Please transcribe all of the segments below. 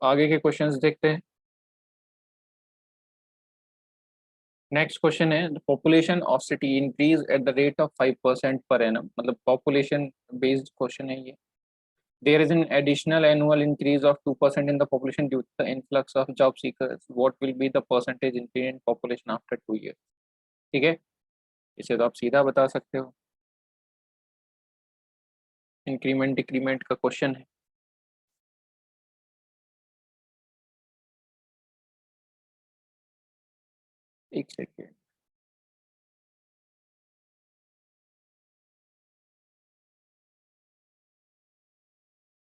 आगे के क्वेश्चंस देखते हैं। नेक्स्ट क्वेश्चन है, the population of city increase at the rate of 5% per annum. मतलब पॉपुलेशन बेस्ड क्वेश्चन है ये। There is an additional annual increase of 2% in the population due to the influx of job seekers, what will be the percentage increase in population after 2 years। ठीक है, इसे तो आप सीधा बता सकते हो, इंक्रीमेंट डिक्रीमेंट का क्वेश्चन है। एक सेकेंड,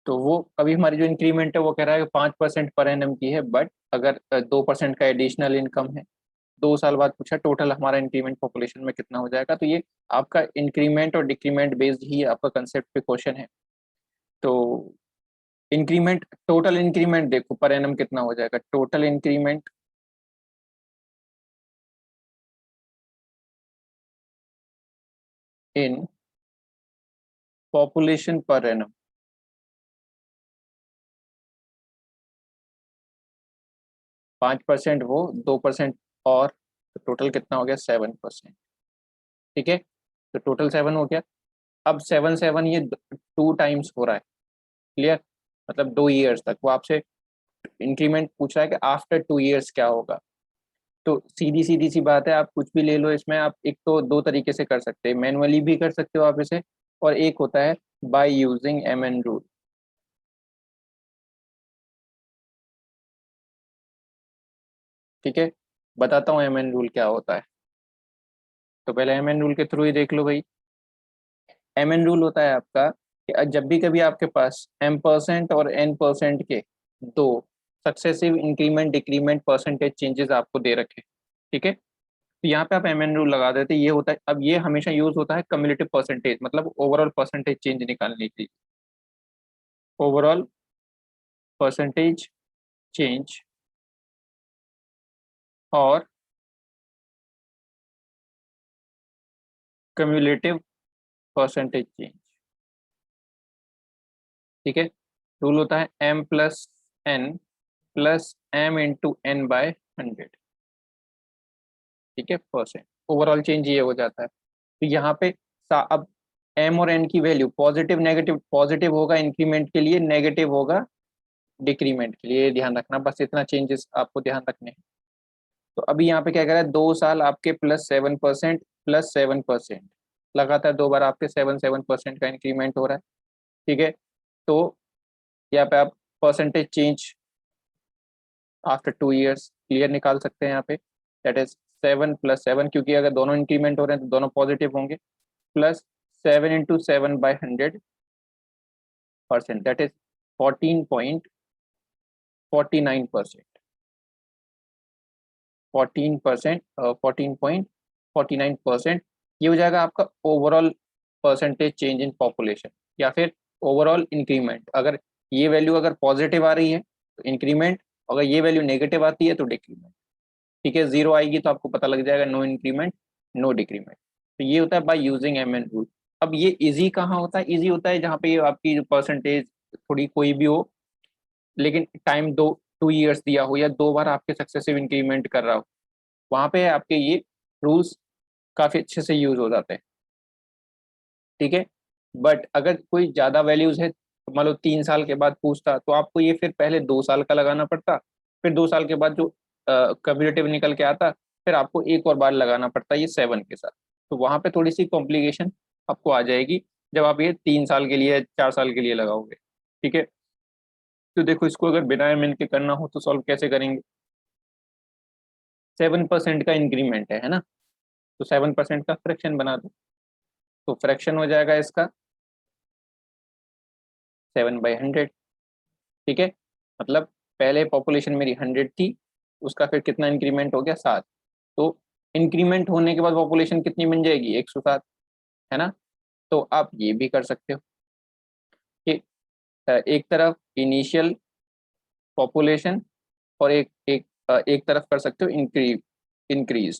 तो वो अभी हमारी जो इंक्रीमेंट है वो कह रहा है कि 5% पर एनम की है, बट अगर 2% का एडिशनल इनकम है, 2 साल बाद पूछा टोटल हमारा इंक्रीमेंट पॉपुलेशन में कितना हो जाएगा। तो ये आपका इंक्रीमेंट और डिक्रीमेंट बेस्ड ही आपका कंसेप्ट पे क्वेश्चन है। तो इंक्रीमेंट, टोटल इंक्रीमेंट देखो पर एनम कितना हो जाएगा, total increment in population per annum, 5% वो, 2% और, तो टोटल कितना हो गया 7%। ठीक है, तो टोटल 7 हो गया। अब 7 7 ये 2 टाइम्स हो रहा है, क्लियर। मतलब 2 years तक वो आपसे इंक्रीमेंट पूछ रहा है कि आफ्टर 2 years क्या होगा। तो सीधी सीधी सी बात है, आप कुछ भी ले लो इसमें। आप एक तो दो तरीके से कर सकते हैं, मैनुअली भी कर सकते हो आप इसे, और एक होता है by using M N rule. ठीक है, बताता हूँ एम एन रूल क्या होता है। तो पहले एम एन रूल के थ्रू ही देख लो भाई। एम एन रूल होता है आपका कि जब भी कभी आपके पास M% और N% के दो successive increment decrement percentage changes आपको दे रखे, ठीक है, तो यहाँ पे आप एम एन रूल लगा देते हैं। ये होता है, अब ये हमेशा यूज होता है कम्युलेटिव परसेंटेज, मतलब ओवरऑल परसेंटेज चेंज निकालने के लिए। ओवरऑल परसेंटेज चेंज और कम्युलेटिव परसेंटेज चेंज। ठीक है, रूल होता है M+N+M×N/100। ठीक है, परसेंट ओवरऑल चेंज ये हो जाता है। तो यहाँ पे अब एम और एन की वैल्यू पॉजिटिव नेगेटिव, पॉजिटिव होगा इंक्रीमेंट के लिए, नेगेटिव होगा डिक्रीमेंट के लिए, ध्यान रखना, बस इतना चेंजेस आपको ध्यान रखने हैं। तो अभी यहाँ पे क्या कह रहा है, 2 साल आपके +7% लगातार 2 बार आपके 7 7% का इंक्रीमेंट हो रहा है। ठीक है, तो यहाँ पे आप percentage change after 2 years clear निकाल सकते हैं यहाँ पे। दैट इज 7+7, क्योंकि अगर दोनों इंक्रीमेंट हो रहे हैं तो दोनों पॉजिटिव होंगे, +7 × 7/100%, दैट इज 14.49%। 14.49% ये हो जाएगा आपका overall percentage change in population, या फिर ओवरऑल इंक्रीमेंट। अगर ये वैल्यू अगर पॉजिटिव आ रही है तो इंक्रीमेंट, अगर ये वैल्यू नेगेटिव आती है तो डिक्रीमेंट। ठीक है, जीरो आएगी तो आपको पता लग जाएगा नो इंक्रीमेंट नो डिक्रीमेंट। तो ये होता है by using M N rule. अब ये इजी कहाँ होता है, इजी होता है जहाँ पे ये आपकी जो परसेंटेज थोड़ी कोई भी हो, लेकिन टाइम 2 years दिया हो, या 2 बार आपके सक्सेसिव इंक्रीमेंट कर रहा हो, वहां पे आपके ये रूल्स काफी अच्छे से यूज हो जाते हैं। ठीक है, बट अगर कोई ज्यादा वैल्यूज है, तो मान लो 3 साल के बाद पूछता, तो आपको ये फिर पहले 2 साल का लगाना पड़ता, फिर 2 साल के बाद जो कम्युलेटिव निकल के आता, फिर आपको एक और बार लगाना पड़ता ये 7 के साथ। तो वहां पे थोड़ी सी कॉम्प्लिकेशन आपको आ जाएगी जब आप ये 3 साल के लिए 4 साल के लिए लगाओगे। ठीक है, तो देखो इसको अगर बिना एम के करना हो तो सॉल्व कैसे करेंगे। 7% का इंक्रीमेंट है ना, तो 7% का फ्रैक्शन बना दो, तो फ्रैक्शन हो जाएगा इसका 7/100। ठीक है, मतलब पहले पॉपुलेशन मेरी 100 थी, उसका फिर कितना इंक्रीमेंट हो गया 7, तो इंक्रीमेंट होने के बाद पॉपुलेशन कितनी बन जाएगी 107, है ना। तो आप ये भी कर सकते हो कि एक तरफ इनिशियल पॉपुलेशन और एक तरफ कर सकते हो इंक्रीज।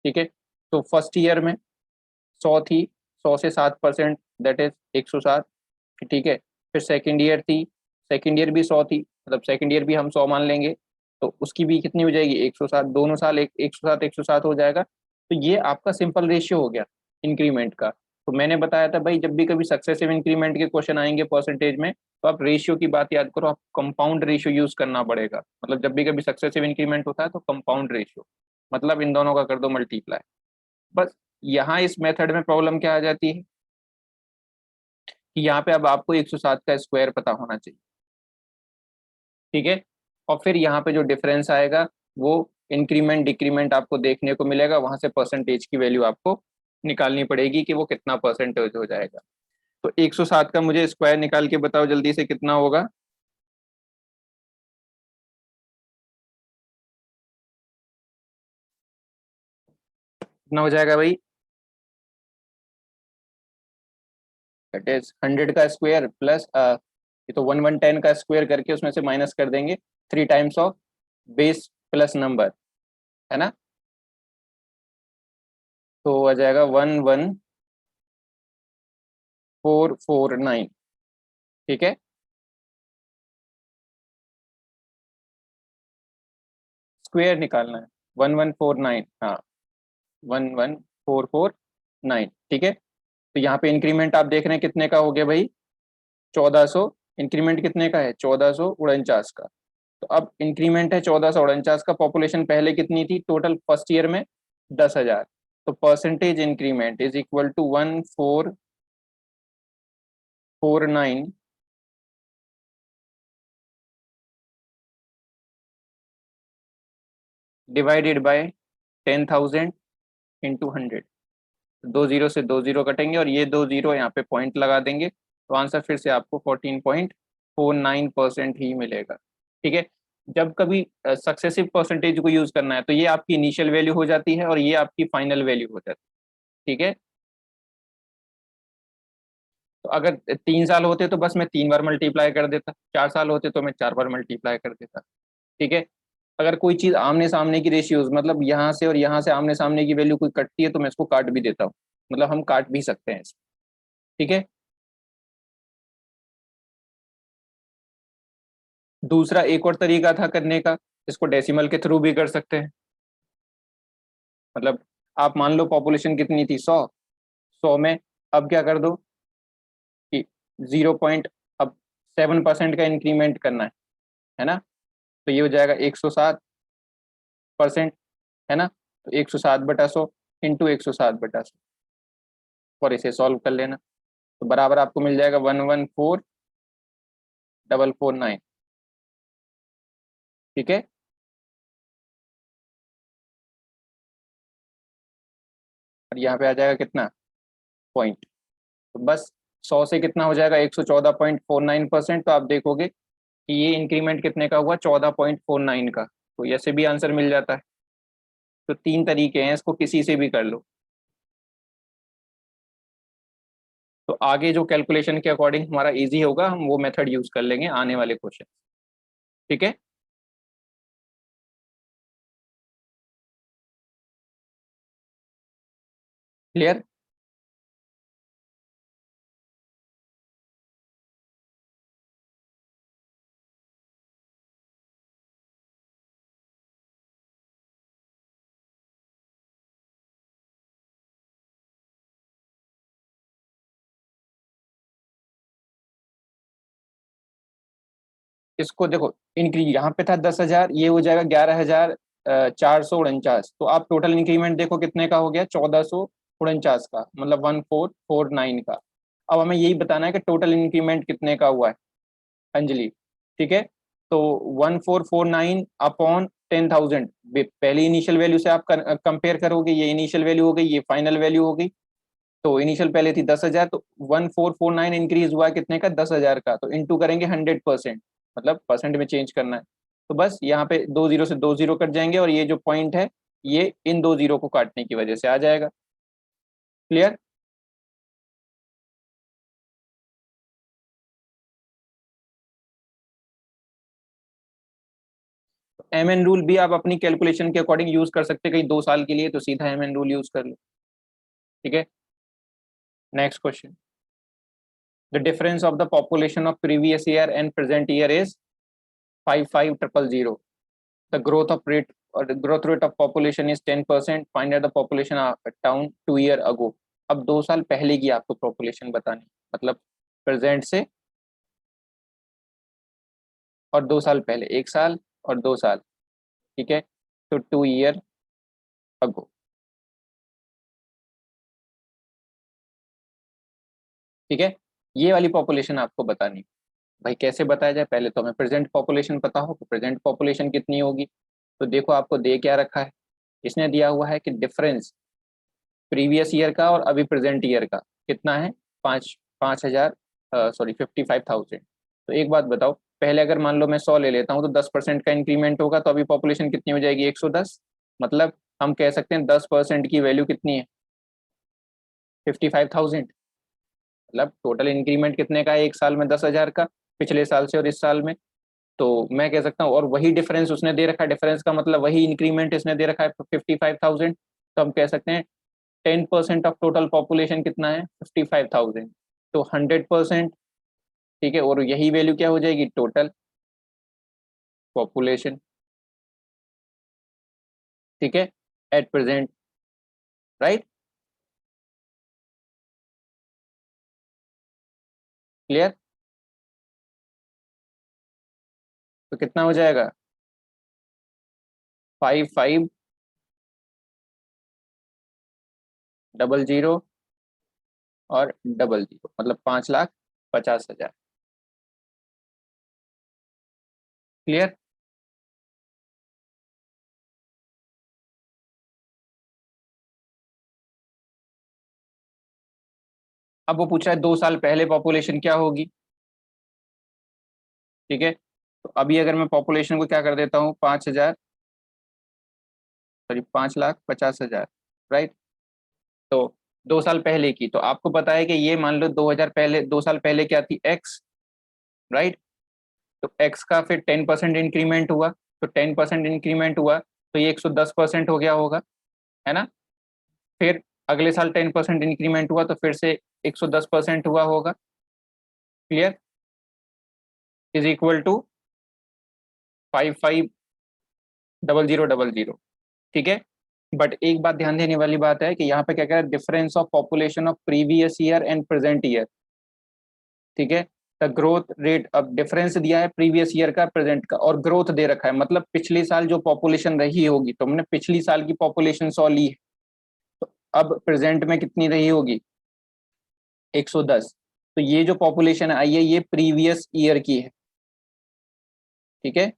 ठीक है, तो फर्स्ट ईयर में 100 थी, 100 से 7%, दैट इज 107। ठीक है, फिर सेकेंड ईयर थी सेकेंड ईयर भी 100 थी, मतलब सेकेंड ईयर भी हम 100 मान लेंगे, तो उसकी भी कितनी हो जाएगी 107, दोनों साल 107 107 हो जाएगा। तो ये आपका सिंपल रेशियो हो गया इंक्रीमेंट का। तो मैंने बताया था भाई, जब भी कभी सक्सेसिव इंक्रीमेंट के क्वेश्चन आएंगे परसेंटेज में, तो आप रेशियो की बात याद करो, आप कंपाउंड रेशियो यूज करना पड़ेगा। मतलब जब भी कभी सक्सेसिव इंक्रीमेंट होता है तो कंपाउंड रेशियो, मतलब इन दोनों का कर दो मल्टीप्लाई। बस यहाँ इस मेथड में प्रॉब्लम क्या आ जाती है कि यहाँ पे अब आपको 107 का स्क्वायर पता होना चाहिए, ठीक है। और फिर यहाँ पे जो डिफरेंस आएगा वो इंक्रीमेंट डिक्रीमेंट आपको देखने को मिलेगा, वहां से परसेंटेज की वैल्यू आपको निकालनी पड़ेगी कि वो कितना परसेंटेज हो जाएगा। तो 107 का मुझे स्क्वायर निकाल के बताओ जल्दी से कितना होगा। कितना हो जाएगा भाई? दैट इज 100 का स्क्वायर प्लस ये तो 1 1 10 का स्क्वायर करके उसमें से माइनस कर देंगे 3 times of base plus number, है ना। तो आ जाएगा 11449, ठीक है। स्क्वायर निकालना है 1149, हाँ 11449, ठीक है। तो यहाँ पे इंक्रीमेंट आप देख रहे हैं कितने का हो गया भाई? 1400। इंक्रीमेंट कितने का है? 1449 का। तो अब इंक्रीमेंट है 1449 का, पॉपुलेशन पहले कितनी थी टोटल फर्स्ट ईयर में? 10,000। तो percentage increment is equal to 1449 divided by 10,000 into 100। दो जीरो से दो जीरो कटेंगे और ये दो जीरो यहाँ पे पॉइंट लगा देंगे, तो आंसर फिर से आपको 14.49% ही मिलेगा, ठीक है। जब कभी सक्सेसिव परसेंटेज को यूज करना है तो ये आपकी इनिशियल वैल्यू हो जाती है और ये आपकी फाइनल वैल्यू हो जाती है, ठीक है। तो अगर 3 साल होते तो बस मैं 3 बार मल्टीप्लाई कर देता, 4 साल होते तो मैं 4 बार मल्टीप्लाई कर देता, ठीक है। अगर कोई चीज आमने सामने की रेशियोज, मतलब यहाँ से और यहाँ से आमने सामने की वैल्यू कोई कटती है तो मैं इसको काट भी देता हूँ, मतलब हम काट भी सकते हैं इसको, ठीक है। दूसरा एक और तरीका था करने का, इसको डेसिमल के थ्रू भी कर सकते हैं। मतलब आप मान लो पॉपुलेशन कितनी थी 100, 100 में अब क्या कर दो कि 0 अब 7% का इंक्रीमेंट करना है ना। तो ये हो जाएगा 107%, है ना। तो 107/100 इंटू 107/100, और इसे सॉल्व कर लेना, तो बराबर आपको मिल जाएगा 114,449, ठीक है। और यहाँ पे आ जाएगा कितना पॉइंट, तो बस 100 से कितना हो जाएगा 114.49%। तो आप देखोगे कि ये इंक्रीमेंट कितने का हुआ 14.49 का, तो ऐसे भी आंसर मिल जाता है। तो तीन तरीके हैं, इसको किसी से भी कर लो। तो आगे जो कैलकुलेशन के अकॉर्डिंग हमारा इजी होगा हम वो मेथड यूज कर लेंगे आने वाले क्वेश्चन, ठीक है। क्लियर? इसको देखो, इंक्रीज यहाँ पे था 10,000, ये हो जाएगा 11,449, तो आप टोटल इंक्रीमेंट देखो कितने का हो गया 1449 का, मतलब 1449 का। अब हमें यही बताना है कि टोटल इंक्रीमेंट कितने का हुआ है अंजलि, ठीक है। तो 1449 अपॉन 10,000, पहली इनिशियल वैल्यू से आप कंपेयर करोगे, ये इनिशियल वैल्यू हो गई, ये फाइनल वैल्यू हो गई। तो इनिशियल पहले थी 10,000, तो 1449 इंक्रीज हुआ कितने का 10,000 का, तो इंटू करेंगे 100%, मतलब परसेंट में चेंज करना है। तो बस यहाँ पे दो जीरो से दो जीरो कट जाएंगे और ये जो पॉइंट है ये इन दो जीरो को काटने की वजह से आ जाएगा। क्लियर? एम एन रूल भी आप अपनी कैलकुलेशन के अकॉर्डिंग यूज कर सकते हैं, कहीं 2 साल के लिए तो सीधा एम एन रूल यूज कर लो, ठीक है। Next question. The difference of the population of previous year and present year is 55,000. The growth rate of population is 10%. Find out the population of a town 2 year ago. अब 2 साल पहले की आपको population बतानी, मतलब प्रेजेंट से और 2 साल पहले, 1 साल और 2 साल, ठीक है, तो 2 year ago. ठीक है, ये वाली पॉपुलेशन आपको बतानी. भाई कैसे बताया जाए, पहले तो हमें प्रेजेंट पॉपुलेशन पता हो, तो प्रेजेंट पॉपुलेशन कितनी होगी. तो देखो आपको दे क्या रखा है, इसने दिया हुआ है कि डिफरेंस प्रीवियस ईयर का और अभी प्रेजेंट ईयर का कितना है, 5,000, सॉरी 55,000. तो एक बात बताओ, पहले अगर मान लो मैं 100 ले लेता हूँ तो 10% का इंक्रीमेंट होगा, तो अभी पॉपुलेशन कितनी हो जाएगी, 110. मतलब हम कह सकते हैं 10% की वैल्यू कितनी है, 55,000. मतलब टोटल इंक्रीमेंट कितने का है, एक साल में 10,000 का, पिछले साल से और इस साल में. तो मैं कह सकता हूँ, और वही डिफरेंस उसने दे रखा है, डिफरेंस का मतलब वही इंक्रीमेंट इसने दे रखा है 55,000. तो हम कह सकते हैं 10% ऑफ टोटल पॉपुलेशन कितना है, 55,000. तो 100%, ठीक है, और यही वैल्यू क्या हो जाएगी, टोटल पॉपुलेशन. ठीक है, एट प्रेजेंट, राइट, क्लियर. तो कितना हो जाएगा, 55,000 और 00, मतलब 5,50,000. क्लियर. अब वो पूछ रहा है 2 साल पहले पॉपुलेशन क्या होगी. ठीक है, तो अभी अगर मैं पॉपुलेशन को क्या कर देता हूँ, 5,000, सॉरी 5,50,000, राइट. तो 2 साल पहले की, तो आपको पता है कि ये मान लो 2000 पहले, 2 साल पहले क्या थी, एक्स, राइट. तो एक्स का फिर 10% इंक्रीमेंट हुआ, तो 10% इंक्रीमेंट हुआ तो ये 110% हो गया होगा, है ना. फिर अगले साल 10% इंक्रीमेंट हुआ तो फिर से 110% हुआ होगा. Clear, is equal to 55,000,000. ठीक है, बट एक बात ध्यान देने वाली बात है कि यहाँ पे क्या कह रहा है, difference of population of previous year and present year. ठीक है, द ग्रोथ रेट, अब डिफरेंस दिया है प्रीवियस ईयर का, प्रेजेंट का, और ग्रोथ दे रखा है, मतलब पिछले साल जो पॉपुलेशन रही होगी, तो हमने पिछली साल की पॉपुलेशन 100 ली है, तो अब प्रेजेंट में कितनी रही होगी, 110. तो ये जो पॉपुलेशन आई है ये प्रीवियस ईयर की है. ठीक है,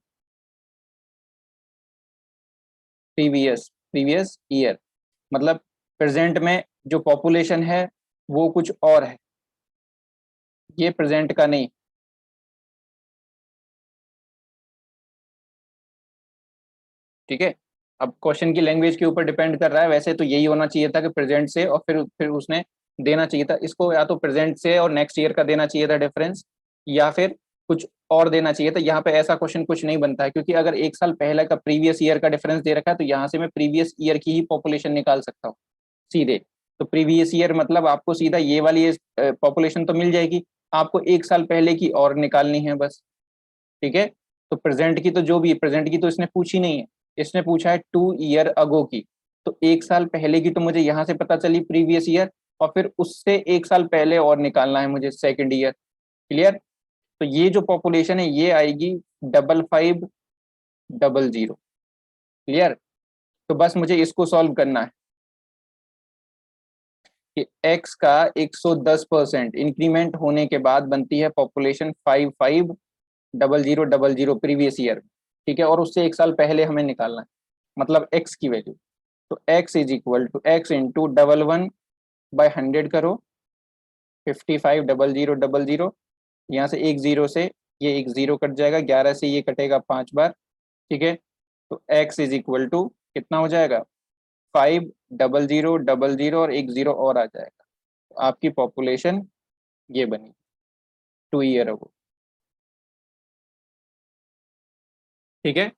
प्रीवियस ईयर, मतलब प्रेजेंट में जो पॉपुलेशन है वो कुछ और है, ये प्रेजेंट का नहीं. ठीक है, अब क्वेश्चन की लैंग्वेज के ऊपर डिपेंड कर रहा है, वैसे तो यही होना चाहिए था कि प्रेजेंट से, और फिर उसने देना चाहिए था इसको, या तो प्रेजेंट से और नेक्स्ट ईयर का देना चाहिए था डिफरेंस, या फिर कुछ और देना चाहिए था. यहाँ पे ऐसा क्वेश्चन कुछ नहीं बनता है, क्योंकि अगर एक साल पहले का प्रीवियस ईयर का डिफरेंस दे रखा है तो यहाँ से मैं प्रीवियस ईयर की ही पॉपुलेशन निकाल सकता हूँ सीधे. तो प्रीवियस ईयर मतलब आपको सीधा ये वाली पॉपुलेशन तो मिल जाएगी, आपको एक साल पहले की और निकालनी है बस. ठीक है, तो प्रेजेंट की तो जो भी प्रेजेंट की तो इसने पूछी नहीं है, इसने पूछा है 2 ईयर अगो की. तो एक साल पहले की तो मुझे यहाँ से पता चली प्रीवियस ईयर, और फिर उससे एक साल पहले और निकालना है मुझे, सेकेंड ईयर. क्लियर. तो ये जो पॉपुलेशन है ये आएगी 55,000. क्लियर. तो बस मुझे इसको सॉल्व करना है कि x का 110% इंक्रीमेंट होने के बाद बनती है पॉपुलेशन 55,000 प्रीवियस ईयर. ठीक है, और उससे एक साल पहले हमें निकालना है, मतलब x की वैल्यू. तो x is equal to x into 11/100 करो, 55,000. यहाँ से एक जीरो से ये एक जीरो कट जाएगा, 11 से ये कटेगा 5 बार. ठीक है, तो x इज इक्वल टू कितना हो जाएगा, 5,000,000 और एक जीरो और आ जाएगा. तो आपकी पॉपुलेशन ये बनी 2 ईयर अगो. ठीक है,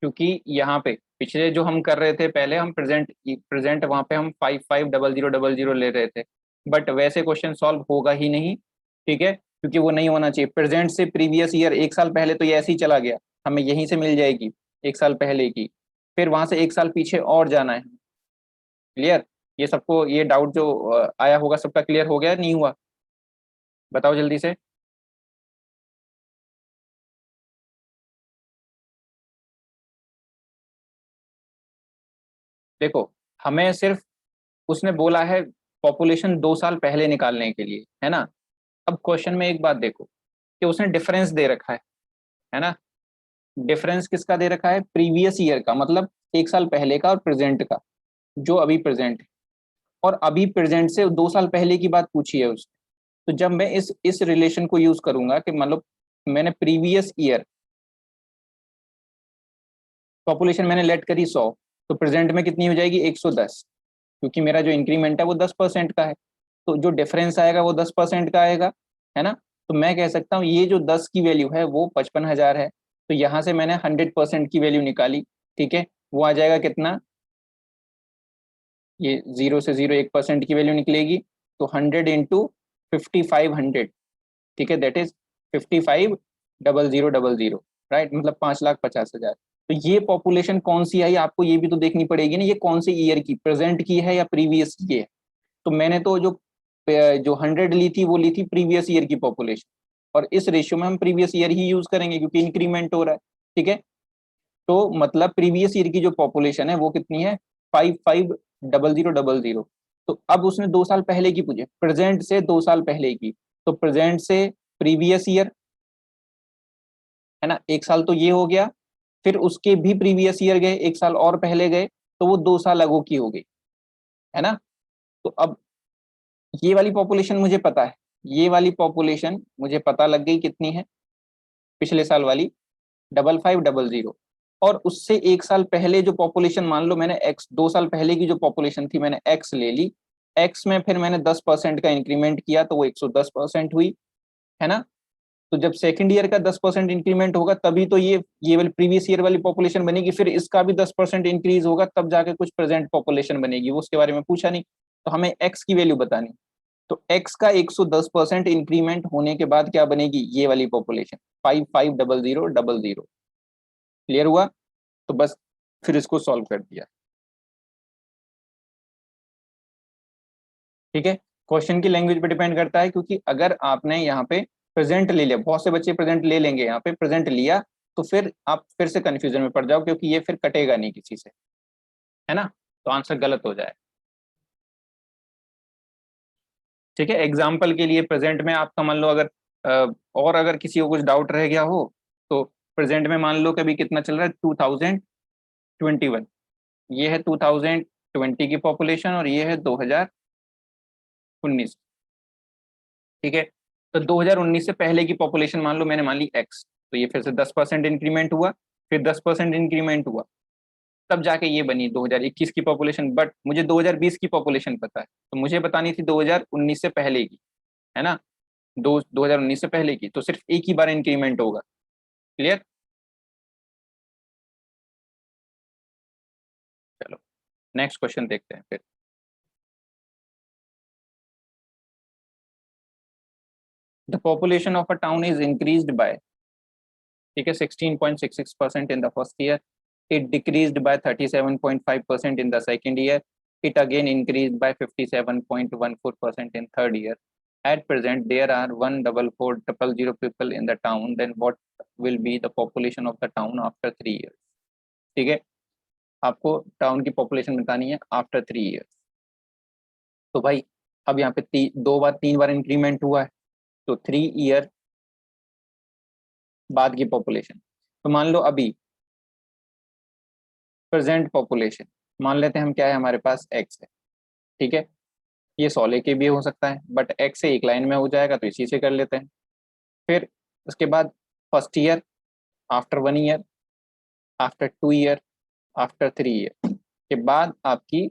क्योंकि यहाँ पे पिछले जो हम कर रहे थे, पहले हम प्रेजेंट वहां पे हम 55,000 ले रहे थे, बट वैसे क्वेश्चन सॉल्व होगा ही नहीं, ठीक है, क्योंकि वो नहीं होना चाहिए। प्रेजेंट से प्रीवियस ईयर, एक साल पहले तो ये ऐसे ही चला गया, हमें यहीं से मिल जाएगी एक साल पहले की, फिर वहां से एक साल पीछे और जाना है। क्लियर? ये सबको ये डाउट जो आया होगा सबका क्लियर हो गया नहीं हुआ? बताओ जल्दी से। देखो, हमें सिर्फ उसने बोला है पॉपुलेशन 2 साल पहले निकालने के लिए, है ना। अब क्वेश्चन में एक बात देखो कि उसने डिफरेंस दे रखा है ना। डिफरेंस किसका दे रखा है? प्रीवियस ईयर का, मतलब एक साल पहले का और प्रेजेंट का, जो अभी प्रेजेंट है। और अभी प्रेजेंट से 2 साल पहले की बात पूछी है उसने। तो जब मैं इस रिलेशन को यूज करूंगा कि मतलब मैंने प्रीवियस ईयर पॉपुलेशन मैंने लेट करी 100, तो प्रेजेंट में कितनी हो जाएगी? 110, क्योंकि मेरा जो इंक्रीमेंट है वो 10% का है। तो जो डिफरेंस आएगा वो 10% का आएगा, है ना। तो मैं कह सकता हूँ ये जो 10 की वैल्यू है वो 55,000 है। तो यहाँ से मैंने 100% की वैल्यू निकाली, ठीक है। वो आ जाएगा कितना? ये 0 से 0 1% की वैल्यू निकलेगी। तो 100 × 5500, ठीक है, दैट इज 55,000,000, राइट, मतलब 5,50,000। तो ये पॉपुलेशन कौन सी आई आपको ये भी तो देखनी पड़ेगी ना, ये कौन से ईयर की, प्रेजेंट की है या प्रीवियस की है। तो मैंने तो जो 100 ली थी वो ली थी प्रीवियस ईयर की पॉपुलेशन, और इस रेशियो में हम प्रीवियस ईयर ही यूज करेंगे क्योंकि इंक्रीमेंट हो रहा है, ठीक है। तो मतलब प्रीवियस ईयर की जो पॉपुलेशन है वो कितनी है? 55,000,000। तो अब उसने 2 साल पहले की पूछे, प्रेजेंट से 2 साल पहले की। तो प्रेजेंट से प्रीवियस ईयर, है ना, एक साल तो ये हो गया। फिर उसके भी प्रीवियस ईयर गए, एक साल और पहले गए, तो वो 2 साल अगो की हो गई, है ना। तो अब ये वाली पॉपुलेशन मुझे पता है, ये वाली पॉपुलेशन मुझे पता लग गई कितनी है, पिछले साल वाली 55,000। और उससे एक साल पहले जो पॉपुलेशन, मान लो मैंने एक्स, 2 साल पहले की जो पॉपुलेशन थी मैंने एक्स ले ली, एक्स में फिर मैंने 10% का इंक्रीमेंट किया तो वो 110% हुई, है ना। तो जब सेकंड ईयर का 10% इंक्रीमेंट होगा तभी तो ये वाली प्रीवियस ईयर वाली पॉपुलेशन बनेगी, फिर इसका भी 10% इंक्रीज होगा तब जाके कुछ प्रेजेंट पॉपुलेशन बनेगी, वो उसके बारे में पूछा नहीं। तो हमें एक्स की वैल्यू बतानी। तो एक्स का 110% इंक्रीमेंट होने के बाद क्या बनेगी? ये वाली पॉपुलेशन 55,000,000। क्लियर हुआ? तो बस फिर इसको सॉल्व कर दिया, ठीक है। क्वेश्चन की लैंग्वेज पे डिपेंड करता है, क्योंकि अगर आपने यहाँ पे प्रेजेंट ले लिया, बहुत से बच्चे प्रेजेंट ले लेंगे, यहाँ पे प्रेजेंट लिया तो फिर आप फिर से कंफ्यूजन में पड़ जाओ, क्योंकि ये फिर कटेगा नहीं किसी से, है ना। तो आंसर गलत हो जाए, ठीक है। एग्जाम्पल के लिए प्रेजेंट में आपका मान लो अगर और अगर किसी को कुछ डाउट रह गया हो, तो प्रेजेंट में मान लो कभी कितना चल रहा है, 2021, ये है 2020 की पॉपुलेशन और ये है 2019, ठीक है। तो 2019 से पहले की पॉपुलेशन मान लो मैंने मान ली एक्स, तो ये फिर से 10% इंक्रीमेंट हुआ, फिर 10% इंक्रीमेंट हुआ, तब जाके ये बनी 2021 की पॉपुलेशन। बट मुझे 2020 की पॉपुलेशन पता है, तो मुझे बतानी थी 2019 से पहले की, है ना। 2019 से पहले की तो सिर्फ एक ही बार इंक्रीमेंट होगा। क्लियर? चलो नेक्स्ट क्वेश्चन देखते हैं फिर। The population of a town is increased bye, ठीक है, 16.66% in the first year, it decreased by 37.5% in the second year, it again increased by 57.14% in third year. At present there are 144,000 people in the town, then what will be the population of the town after 3 years? ठीक है, आपको town की population बतानी है after 3 years। तो भाई अब यहाँ पे 2 बार 3 बार इंक्रीमेंट हुआ है, तो 3 ईयर बाद की पॉपुलेशन। तो मान लो अभी प्रेजेंट पॉपुलेशन मान लेते हैं हम, क्या है हमारे पास एक्स है, ठीक है। ये 16 के भी हो सकता है, बट एक्स से एक लाइन में हो जाएगा तो इसी से कर लेते हैं। फिर उसके बाद first year, after 1 year, after 2 year, after 3 year के बाद आपकी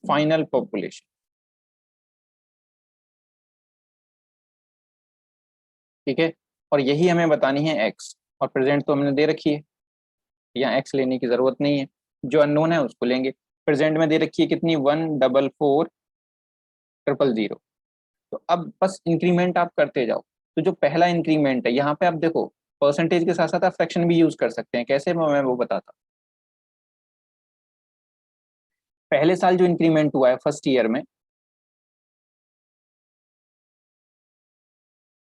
फाइनल पॉपुलेशन, ठीक है। और यही हमें बतानी है एक्स, और प्रेजेंट तो हमने दे रखी है, यहाँ एक्स लेने की जरूरत नहीं है, जो अननोन है उसको लेंगे। प्रेजेंट में दे रखी है कितनी? 144,000, 000। तो अब बस इंक्रीमेंट आप करते जाओ। तो जो पहला इंक्रीमेंट है यहाँ पे आप देखो, परसेंटेज के साथ साथ आप फ्रैक्शन भी यूज कर सकते हैं। कैसे मैं वो बताता हूँ। पहले साल जो इंक्रीमेंट हुआ है फर्स्ट ईयर में,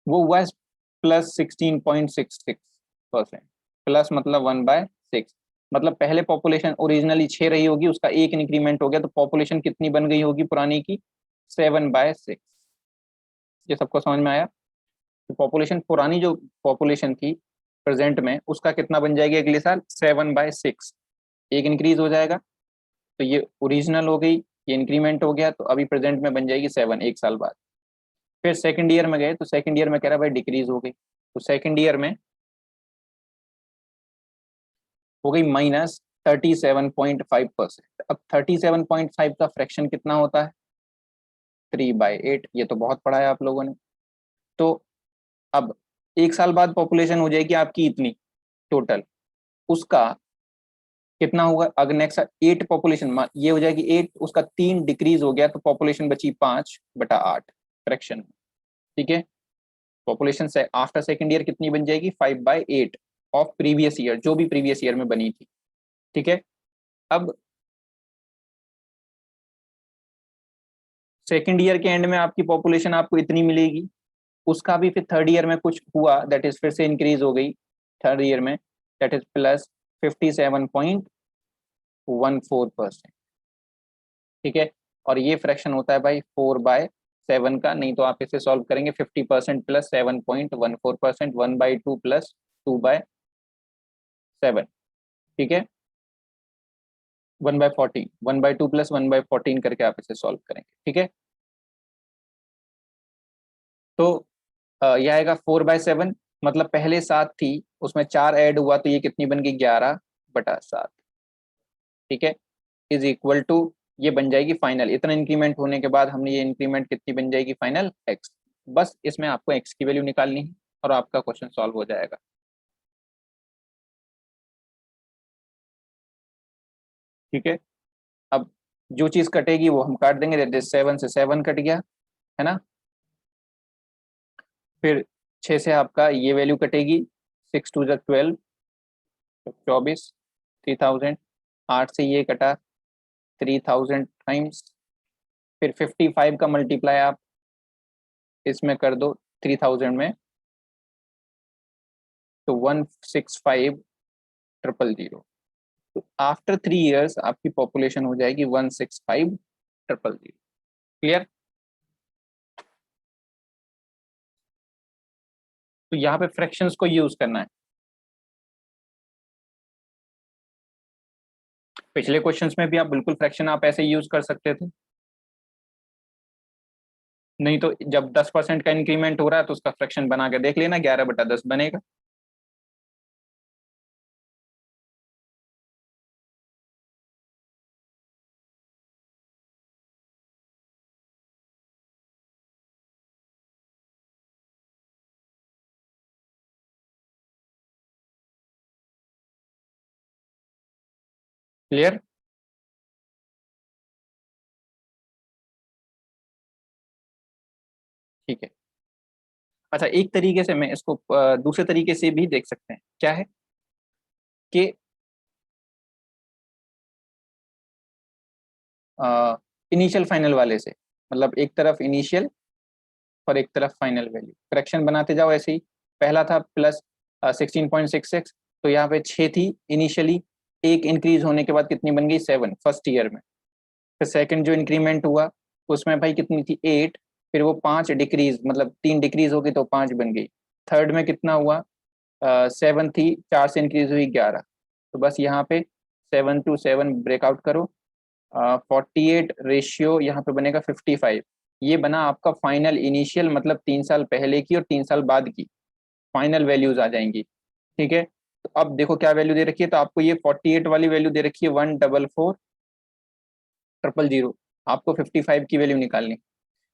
वो हुआ है +16.66%। प्लस मतलब 1/6। मतलब पहले पॉपुलेशन ओरिजिनली 6 रही होगी, उसका एक इंक्रीमेंट हो गया, तो पॉपुलेशन कितनी बन गई होगी पुरानी की? 7/6। ये सबको समझ में आया? तो पॉपुलेशन, पुरानी जो पॉपुलेशन थी प्रेजेंट में, उसका कितना बन जाएगी अगले साल? 7/6। एक इंक्रीज हो जाएगा, तो ये ओरिजिनल हो गई, ये इंक्रीमेंट हो गया, तो अभी प्रेजेंट में बन जाएगी 7 एक साल बाद। फिर सेकंड ईयर में गए, तो सेकंड ईयर में कह रहा भाई डिक्रीज हो गई, तो सेकंड ईयर में हो गई -37.5%। अब 37.5 का फ्रैक्शन कितना होता है? 3/8। ये तो बहुत पढ़ा है आप लोगों ने। तो अब एक साल बाद पॉपुलेशन हो जाएगी आपकी इतनी टोटल, उसका कितना होगा? अगर नेक्स्ट 8 पॉपुलेशन ये हो जाएगी 8, उसका 3 डिक्रीज हो गया, तो पॉपुलेशन बची 5/8 फ्रैक्शन में। ठीक है, पॉपुलेशन से आफ्टर सेकेंड ईयर कितनी बन जाएगी? 5/8 ऑफ प्रीवियस ईयर, जो भी प्रीवियस ईयर में बनी थी। ठीक है, अब सेकेंड ईयर के एंड में आपकी पॉपुलेशन आपको इतनी मिलेगी, उसका भी फिर थर्ड ईयर में कुछ हुआ, दैट इज फिर से इंक्रीज हो गई थर्ड ईयर में, दैट इज +57.14%। ठीक है, और ये फ्रैक्शन होता है भाई 4/7 का। नहीं तो आप इसे सॉल्व करेंगे, 50% + 7.14%, 1/2 + 2/7। ठीक है, 1/14, 1/2 + 1/14 करके आप इसे सॉल्व करेंगे। ठीक है, तो यह आएगा 4/7। मतलब पहले 7 थी, उसमें 4 ऐड हुआ, तो ये कितनी बन गई? 11/7। ठीक है, इज इक्वल टू, ये बन जाएगी फाइनल। इतना इंक्रीमेंट होने के बाद हमने ये इंक्रीमेंट कितनी बन जाएगी फाइनल? x। बस इसमें आपको x की वैल्यू निकालनी है और आपका क्वेश्चन सॉल्व हो जाएगा। ठीक है, अब जो चीज कटेगी वो हम काट देंगे। जैसे 7 से 7 कट गया, है ना। फिर 6 से आपका ये वैल्यू कटेगी, 6 × 2 = 12, तो 24, 3000। 8 से ये कटा, 3000 टाइम्स। फिर 55 का मल्टीप्लाई आप इसमें कर दो 3000 में, तो 165,000। तो आफ्टर 3 इयर्स आपकी पॉपुलेशन हो जाएगी 165,000। क्लियर? तो यहाँ पे फ्रैक्शंस को यूज करना है। पिछले क्वेश्चंस में भी आप बिल्कुल फ्रैक्शन आप ऐसे यूज कर सकते थे। नहीं तो जब 10% का इंक्रीमेंट हो रहा है तो उसका फ्रैक्शन बना के देख लेना, 11/10 बनेगा। क्लियर? ठीक है, अच्छा एक तरीके से मैं इसको दूसरे तरीके से भी देख सकते हैं। क्या है कि इनिशियल फाइनल वाले से, मतलब एक तरफ इनिशियल और एक तरफ फाइनल वैल्यू, करेक्शन बनाते जाओ ऐसे ही। पहला था +16.66, तो यहाँ पे 6 थी इनिशियली, एक इंक्रीज होने के बाद कितनी बन गई? 7 फर्स्ट ईयर में। फिर सेकंड जो इंक्रीमेंट हुआ उसमें भाई कितनी थी? 8। फिर वो 5 डिक्रीज, मतलब 3 डिक्रीज हो गई तो 5 बन गई। थर्ड में कितना हुआ? 7 थी, 4 से इंक्रीज हुई 11। तो बस यहाँ पे 7 to 7 ब्रेकआउट करो, 48 रेशियो यहाँ पे बनेगा 55। ये बना आपका फाइनल इनिशियल, मतलब 3 साल पहले की और 3 साल बाद की फाइनल वैल्यूज आ जाएंगी। ठीक है, तो अब देखो क्या वैल्यू दे रखी है। तो आपको ये 48 वाली वैल्यू दे रखी है 144,000। आपको 55 की वैल्यू निकालनी। तो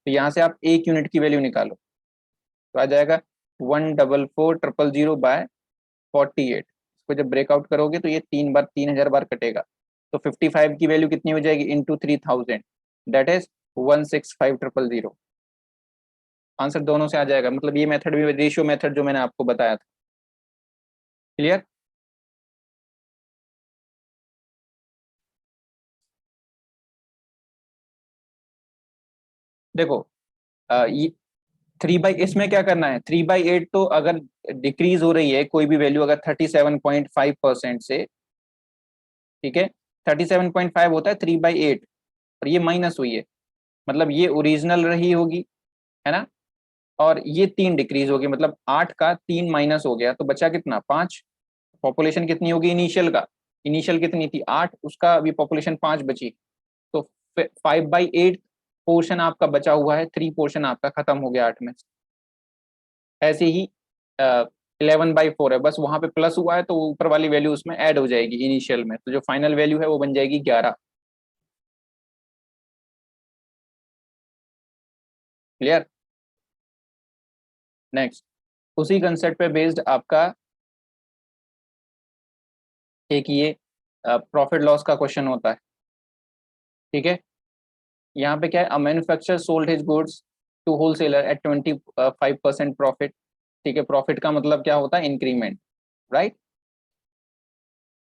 यहाँ से आप 1 यूनिट की वैल्यू निकालो, तो आ जाएगा 144,000/48। इसको जब ब्रेकआउट करोगे तो ये 3 बार 3000 बार कटेगा। तो 55 की वैल्यू कितनी हो जाएगी? × 3000, दैट इज 165000। आंसर दोनों से आ जाएगा, मतलब ये मेथड भी, रेशियो मेथड जो मैंने आपको बताया था। क्लियर? देखो ये 3/, इसमें क्या करना है, 3/8 तो अगर डिक्रीज हो रही है कोई भी वैल्यू अगर 37.5% से, ठीक है, 37.5 होता है 3/8, और ये माइनस हुई है, मतलब ये ओरिजिनल रही होगी, है ना, और ये 3 डिक्रीज होगी, मतलब 8 का 3 माइनस हो गया तो बचा कितना, 5। पॉपुलेशन कितनी होगी इनिशियल का, इनिशियल कितनी थी 8, उसका अभी पॉपुलेशन 5 बची, तो 5/8 पोर्शन आपका बचा हुआ है, 3 पोर्शन आपका खत्म हो गया 8 में से। ऐसे ही 11/4 है, बस वहां पे प्लस हुआ है तो ऊपर वाली वैल्यू उसमें ऐड हो जाएगी इनिशियल में, तो जो फाइनल वैल्यू है वो बन जाएगी 11। क्लियर? नेक्स्ट, उसी कंसेप्ट पे बेस्ड आपका एक ये प्रॉफिट लॉस का क्वेश्चन होता है। ठीक है, यहाँ पे क्या है, a manufacturer sold his goods to wholesaler at 25% profit. ठीक है, प्रॉफिट का मतलब क्या होता है, increment, right,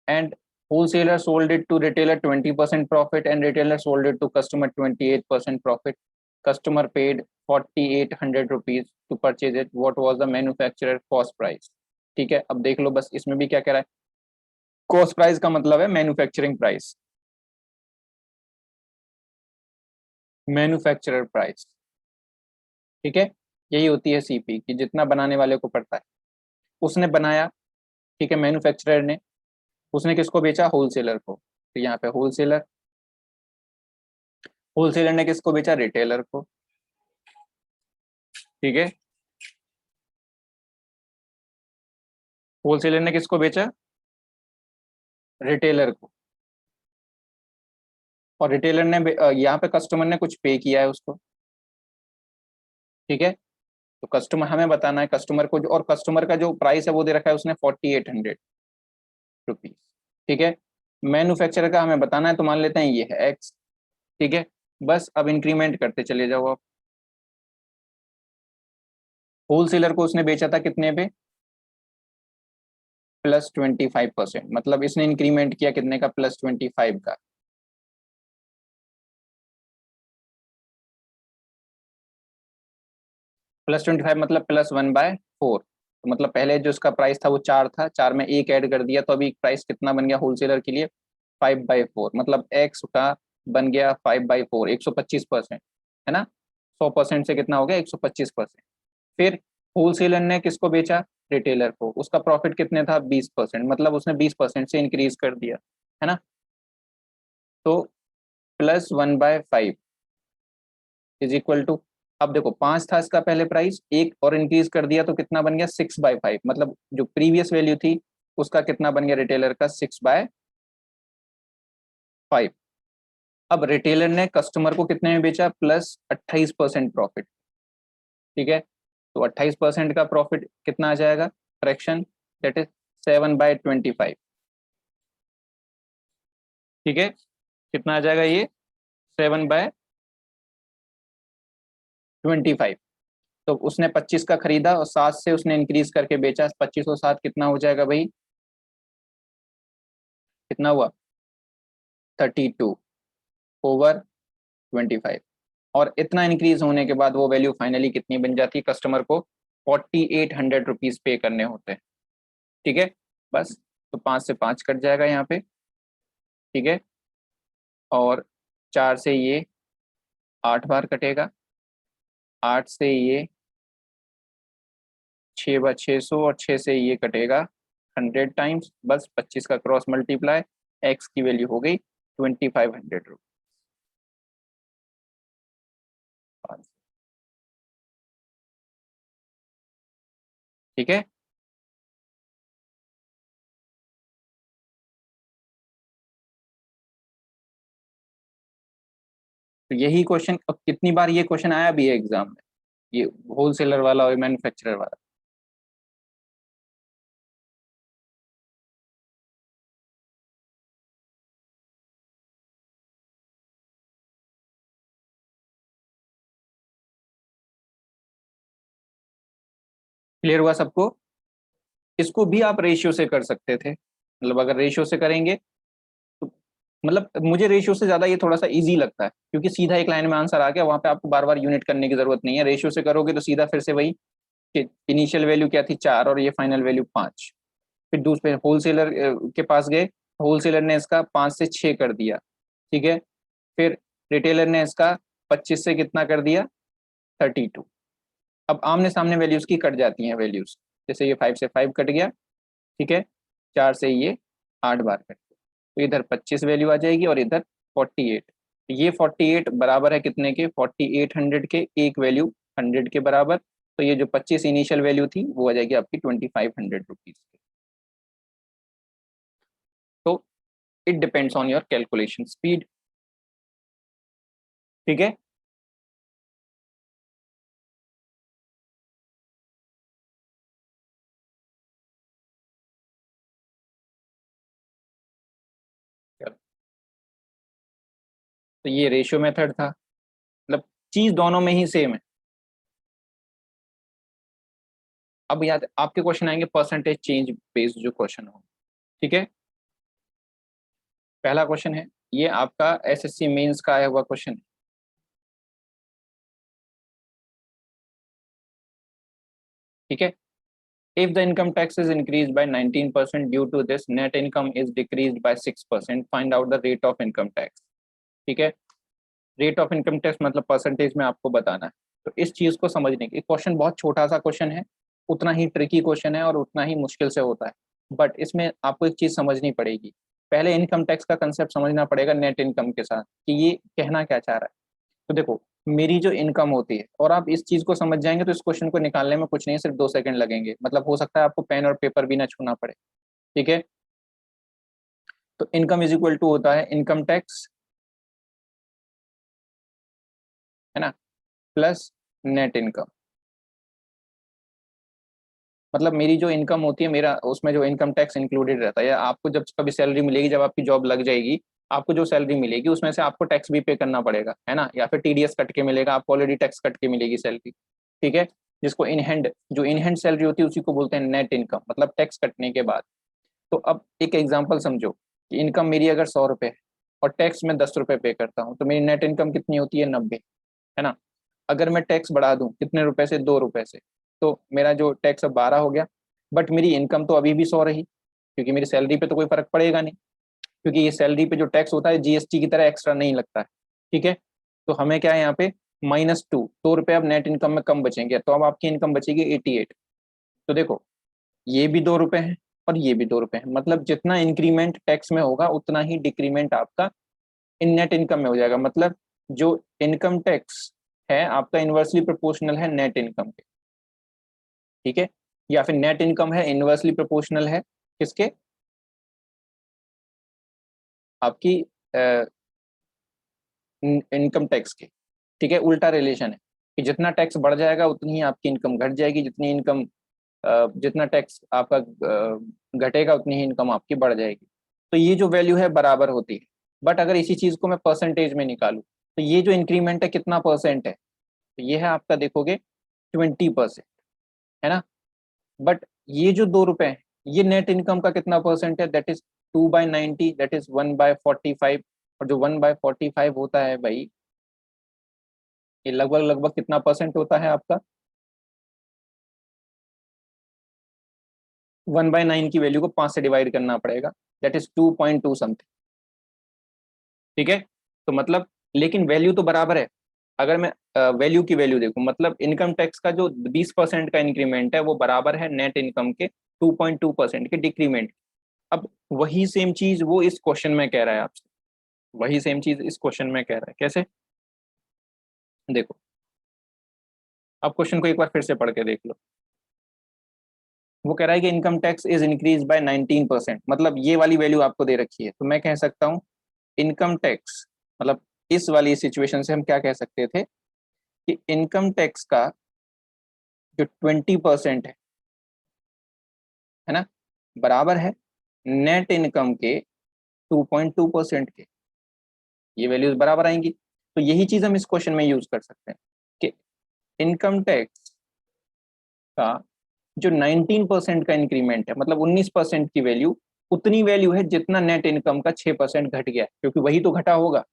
and wholesaler sold it to retailer 20% profit and retailer sold it to customer 28% profit. Customer paid 4800 rupees to purchase it. What was the manufacturer cost price? ठीक है, अब देख लो बस इसमें भी क्या कह रहा है, कॉस्ट प्राइस का मतलब है मैन्युफैक्चरिंग प्राइस, मैन्युफैक्चरर प्राइस। ठीक है, यही होती है सीपी कि जितना बनाने वाले को पड़ता है, उसने बनाया, ठीक है, मैन्युफैक्चरर ने, उसने किसको बेचा, होलसेलर को, तो यहाँ पे होलसेलर, होलसेलर ने किसको बेचा, रिटेलर को। ठीक है, होलसेलर ने किसको बेचा, रिटेलर को, और रिटेलर ने यहाँ पे कस्टमर ने कुछ पे किया है उसको। ठीक है, तो कस्टमर हमें बताना है कस्टमर को, और कस्टमर का जो प्राइस है वो दे रखा है उसने 4800 रुपीज। ठीक है, मैन्युफैक्चरर का हमें बताना है, तो मान लेते हैं ये है एक्स। ठीक है, बस अब इंक्रीमेंट करते चले जाओ आप। होलसेलर को उसने बेचा था कितने पे, +25%, मतलब इसने इंक्रीमेंट किया कितने का, +25 का। +25 मतलब +1/4, तो मतलब पहले जो उसका प्राइस था वो 4 था, 4 में एक ऐड कर दिया तो अभी प्राइस कितना बन गया होलसेलर के लिए, 5/4, मतलब एक्स का बन गया 5/4, 125%, है ना, 100% से कितना हो गया, 125%। फिर होलसेलर ने किसको बेचा, रिटेलर को, उसका प्रॉफिट कितने था, 20%, मतलब उसने 20% से इंक्रीज कर दिया, है ना, तो +1/5 इज इक्वल टू, अब देखो 5 था इसका पहले प्राइस, एक और इंक्रीज कर दिया तो कितना बन गया, 6/5, मतलब जो प्रीवियस वैल्यू थी उसका कितना बन गया, रिटेलर का 6/5। अब रिटेलर ने कस्टमर को कितने में बेचा, +28% प्रॉफिट। ठीक है, तो 28% का प्रॉफिट कितना आ जाएगा, फ्रैक्शन, दैट इज 7/25। ठीक है, कितना आ जाएगा ये, 7/25। तो उसने 25 का खरीदा और 7 से उसने इंक्रीज करके बेचा, 25 और 7 कितना हो जाएगा भाई, कितना हुआ, 32/25, और इतना इंक्रीज होने के बाद वो वैल्यू फाइनली कितनी बन जाती है, कस्टमर को 4800 रुपीज पे करने होते हैं। ठीक है, बस, तो 5 से 5 कट जाएगा यहाँ पे। ठीक है, और 4 से ये 8 बार कटेगा, 8 से ये 6/600, और 6 से ये कटेगा 100 टाइम्स, बस 25 का क्रॉस मल्टीप्लाई, एक्स की वैल्यू हो गई 2500 रुपीज। ठीक है, तो यही क्वेश्चन, कितनी बार ये क्वेश्चन आया भी है एग्जाम में, ये होलसेलर वाला और मैन्युफैक्चरर वाला। क्लियर हुआ सबको? इसको भी आप रेशियो से कर सकते थे, मतलब अगर रेशियो से करेंगे तो, मतलब मुझे रेशियो से ज्यादा ये थोड़ा सा इजी लगता है, क्योंकि सीधा एक लाइन में आंसर आ गया, वहां पे आपको बार बार यूनिट करने की जरूरत नहीं है। रेशियो से करोगे तो सीधा फिर से वही कि इनिशियल वैल्यू क्या थी 4 और ये फाइनल वैल्यू 5। फिर दूसरे होलसेलर के पास गए, होलसेलर ने इसका 5 से 6 कर दिया, ठीक है। फिर रिटेलर ने इसका 25 से कितना कर दिया, 32। अब आमने सामने वैल्यूज की कट जाती हैं वैल्यूज, जैसे ये 5 से 5 कट गया, ठीक है, 4 से ये 8 बार कट गया, तो इधर 25 वैल्यू आ जाएगी और इधर 48। ये 48 बराबर है कितने के, 4800 के, एक वैल्यू 100 के बराबर। तो ये जो 25 इनिशियल वैल्यू थी वो आ जाएगी आपकी 2500 रुपीज की। तो it depends on your calculation speed, ठीक है। तो ये रेशियो मेथड था, मतलब चीज दोनों में ही सेम है। अब याद आपके क्वेश्चन आएंगे परसेंटेज चेंज बेस्ड जो क्वेश्चन हो, ठीक है। पहला क्वेश्चन है, ये आपका एसएससी मेंस का आया हुआ क्वेश्चन है, ठीक है। If the income tax is increased by 19% due to this, net income is decreased by 6%. Find out the rate of income tax. ठीक है, रेट ऑफ इनकम टैक्स मतलब परसेंटेज में आपको बताना है। तो इस चीज को समझने के, क्वेश्चन बहुत छोटा सा क्वेश्चन है, उतना ही ट्रिकी क्वेश्चन है और उतना ही मुश्किल से होता है, बट इसमें आपको एक चीज समझनी पड़ेगी। पहले इनकम टैक्स का कंसेप्ट समझना पड़ेगा नेट इनकम के साथ, कि ये कहना क्या चाह रहा है। तो देखो, मेरी जो इनकम होती है, और आप इस चीज को समझ जाएंगे तो इस क्वेश्चन को निकालने में कुछ नहीं, सिर्फ 2 सेकंड लगेंगे, मतलब हो सकता है आपको पेन और पेपर भी ना छूना पड़े, ठीक है। तो इनकम इज इक्वल टू होता है इनकम टैक्स, है ना, प्लस नेट इनकम। मतलब मेरी जो इनकम होती है, मेरा उसमें जो इनकम टैक्स इंक्लूडेड रहता है, या आपको जब कभी सैलरी मिलेगी, जब आपकी जॉब लग जाएगी, आपको जो सैलरी मिलेगी उसमें से आपको टैक्स भी पे करना पड़ेगा, है ना, या फिर टीडीएस कट के मिलेगा, आपको ऑलरेडी टैक्स कट के मिलेगी सैलरी, ठीक है। जिसको इन हैंड, जो इन हैंड सैलरी होती है उसी को बोलते हैं नेट इनकम, मतलब टैक्स कटने के बाद। तो अब एक एग्जाम्पल समझो कि इनकम मेरी अगर 100 रुपये है और टैक्स में 10 रुपये पे करता हूँ, तो मेरी नेट इनकम कितनी होती है, 90, है ना। अगर मैं टैक्स बढ़ा दूं कितने रुपए से, 2 रुपए से, तो मेरा जो टैक्स अब 12 हो गया, बट मेरी इनकम तो अभी भी 100 रही, क्योंकि मेरी सैलरी पे तो कोई फर्क पड़ेगा नहीं, क्योंकि ये सैलरी पे जो टैक्स होता है जीएसटी की तरह एक्स्ट्रा नहीं लगता है, ठीक है। तो हमें क्या है यहाँ पे, -2, 2 रुपये अब नेट इनकम में कम बचेंगे, तो अब आपकी इनकम बचेगी 88। तो देखो, ये भी 2 रुपये है और ये भी 2 रुपये है, मतलब जितना इंक्रीमेंट टैक्स में होगा उतना ही डिक्रीमेंट आपका इन नेट इनकम में हो जाएगा। मतलब जो इनकम टैक्स है आपका इन्वर्सली प्रोपोर्शनल है नेट इनकम के, ठीक है, या फिर नेट इनकम है इन्वर्सली प्रोपोर्शनल है किसके, आपकी इनकम टैक्स के, ठीक है। उल्टा रिलेशन है कि जितना टैक्स बढ़ जाएगा उतनी ही आपकी इनकम घट जाएगी, जितनी इनकम जितना टैक्स आपका घटेगा उतनी ही इनकम आपकी बढ़ जाएगी। तो ये जो वैल्यू है बराबर होती है। बट अगर इसी चीज को मैं परसेंटेज में निकालूं, तो ये जो इंक्रीमेंट है कितना परसेंट है, तो ये है आपका देखोगे 20%, है ना। बट ये जो 2 रुपए है, ये नेट इनकम का कितना परसेंट है, दैट इज 2/90, दैट इज 1/45। और जो 1/45 होता है भाई, ये लगभग लगभग कितना परसेंट होता है आपका, 1/9 की वैल्यू को 5 से डिवाइड करना पड़ेगा, दैट इज 2.2 समथिंग, ठीक है। तो मतलब, लेकिन वैल्यू तो बराबर है। अगर मैं वैल्यू की वैल्यू देखूं, मतलब इनकम टैक्स का जो 20% का इंक्रीमेंट है वो बराबर है नेट इनकम के 2.2% के डिक्रीमेंट। अब वही सेम चीज वो इस क्वेश्चन में कह रहा है आपसे, वही सेम चीज इस क्वेश्चन में कह रहा है, कैसे, देखो। अब क्वेश्चन को एक बार फिर से पढ़ के देख लो। वो कह रहा है कि income tax is increase by 19%, मतलब ये वाली वैल्यू आपको दे रखी है, तो मैं कह सकता हूँ इनकम टैक्स, मतलब इस वाली सिचुएशन से हम क्या कह सकते थे कि इनकम टैक्स का जो 20% है ना, बराबर है नेट इनकम के 2.2% के, ये वैल्यूज बराबर आएंगी। तो यही चीज हम इस क्वेश्चन में यूज कर सकते हैं कि इनकम टैक्स का जो 19% का इंक्रीमेंट है, मतलब 19% की वैल्यू उतनी वैल्यू है जितना नेट इनकम का 6% घट गया, क्योंकि वही तो घटा होगा।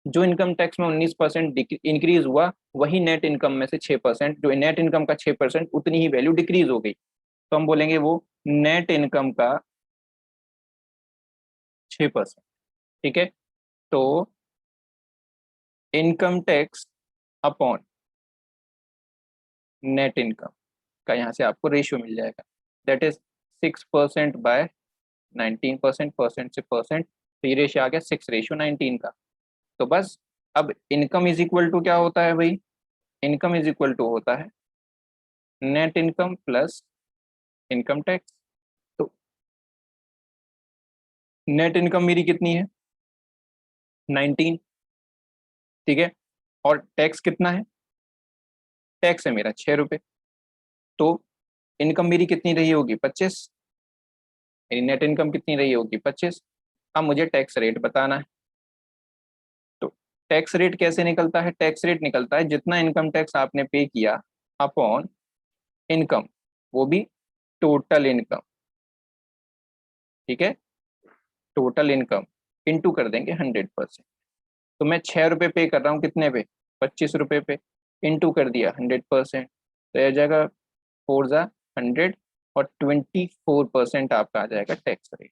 जो इनकम टैक्स में 19% इंक्रीज हुआ, वही नेट इनकम में से 6%, जो नेट इनकम का 6%, उतनी ही वैल्यू डिक्रीज हो गई, तो हम बोलेंगे वो नेट इनकम का 6%। ठीक है, तो income tax upon net income का यहाँ से आपको रेशियो मिल जाएगा, दैट इज 6% बाय 19%, परसेंट से परसेंट, तो ये रेशियो आ गया 6:19 का। तो बस अब इनकम इज इक्वल टू क्या होता है भाई, इनकम इज इक्वल टू होता है net income plus income tax. तो नेट इनकम मेरी कितनी है, 19, ठीक है, और टैक्स कितना है, टैक्स है मेरा 6 रुपये, तो इनकम मेरी कितनी रही होगी, 25, मेरी नेट इनकम कितनी रही होगी, 25। अब मुझे टैक्स रेट बताना है, तो टैक्स रेट कैसे निकलता है, टैक्स रेट निकलता है जितना इनकम टैक्स आपने पे किया अपॉन इनकम, वो भी टोटल इनकम, ठीक है, टोटल इनकम इंटू कर देंगे 100%। तो मैं 6 रुपये पे कर रहा हूँ कितने पे, 25 रुपये पे, इंटू कर दिया 100%, तो यह जाएगा 4 × 100, और 24% आपका आ जाएगा टैक्स रेट।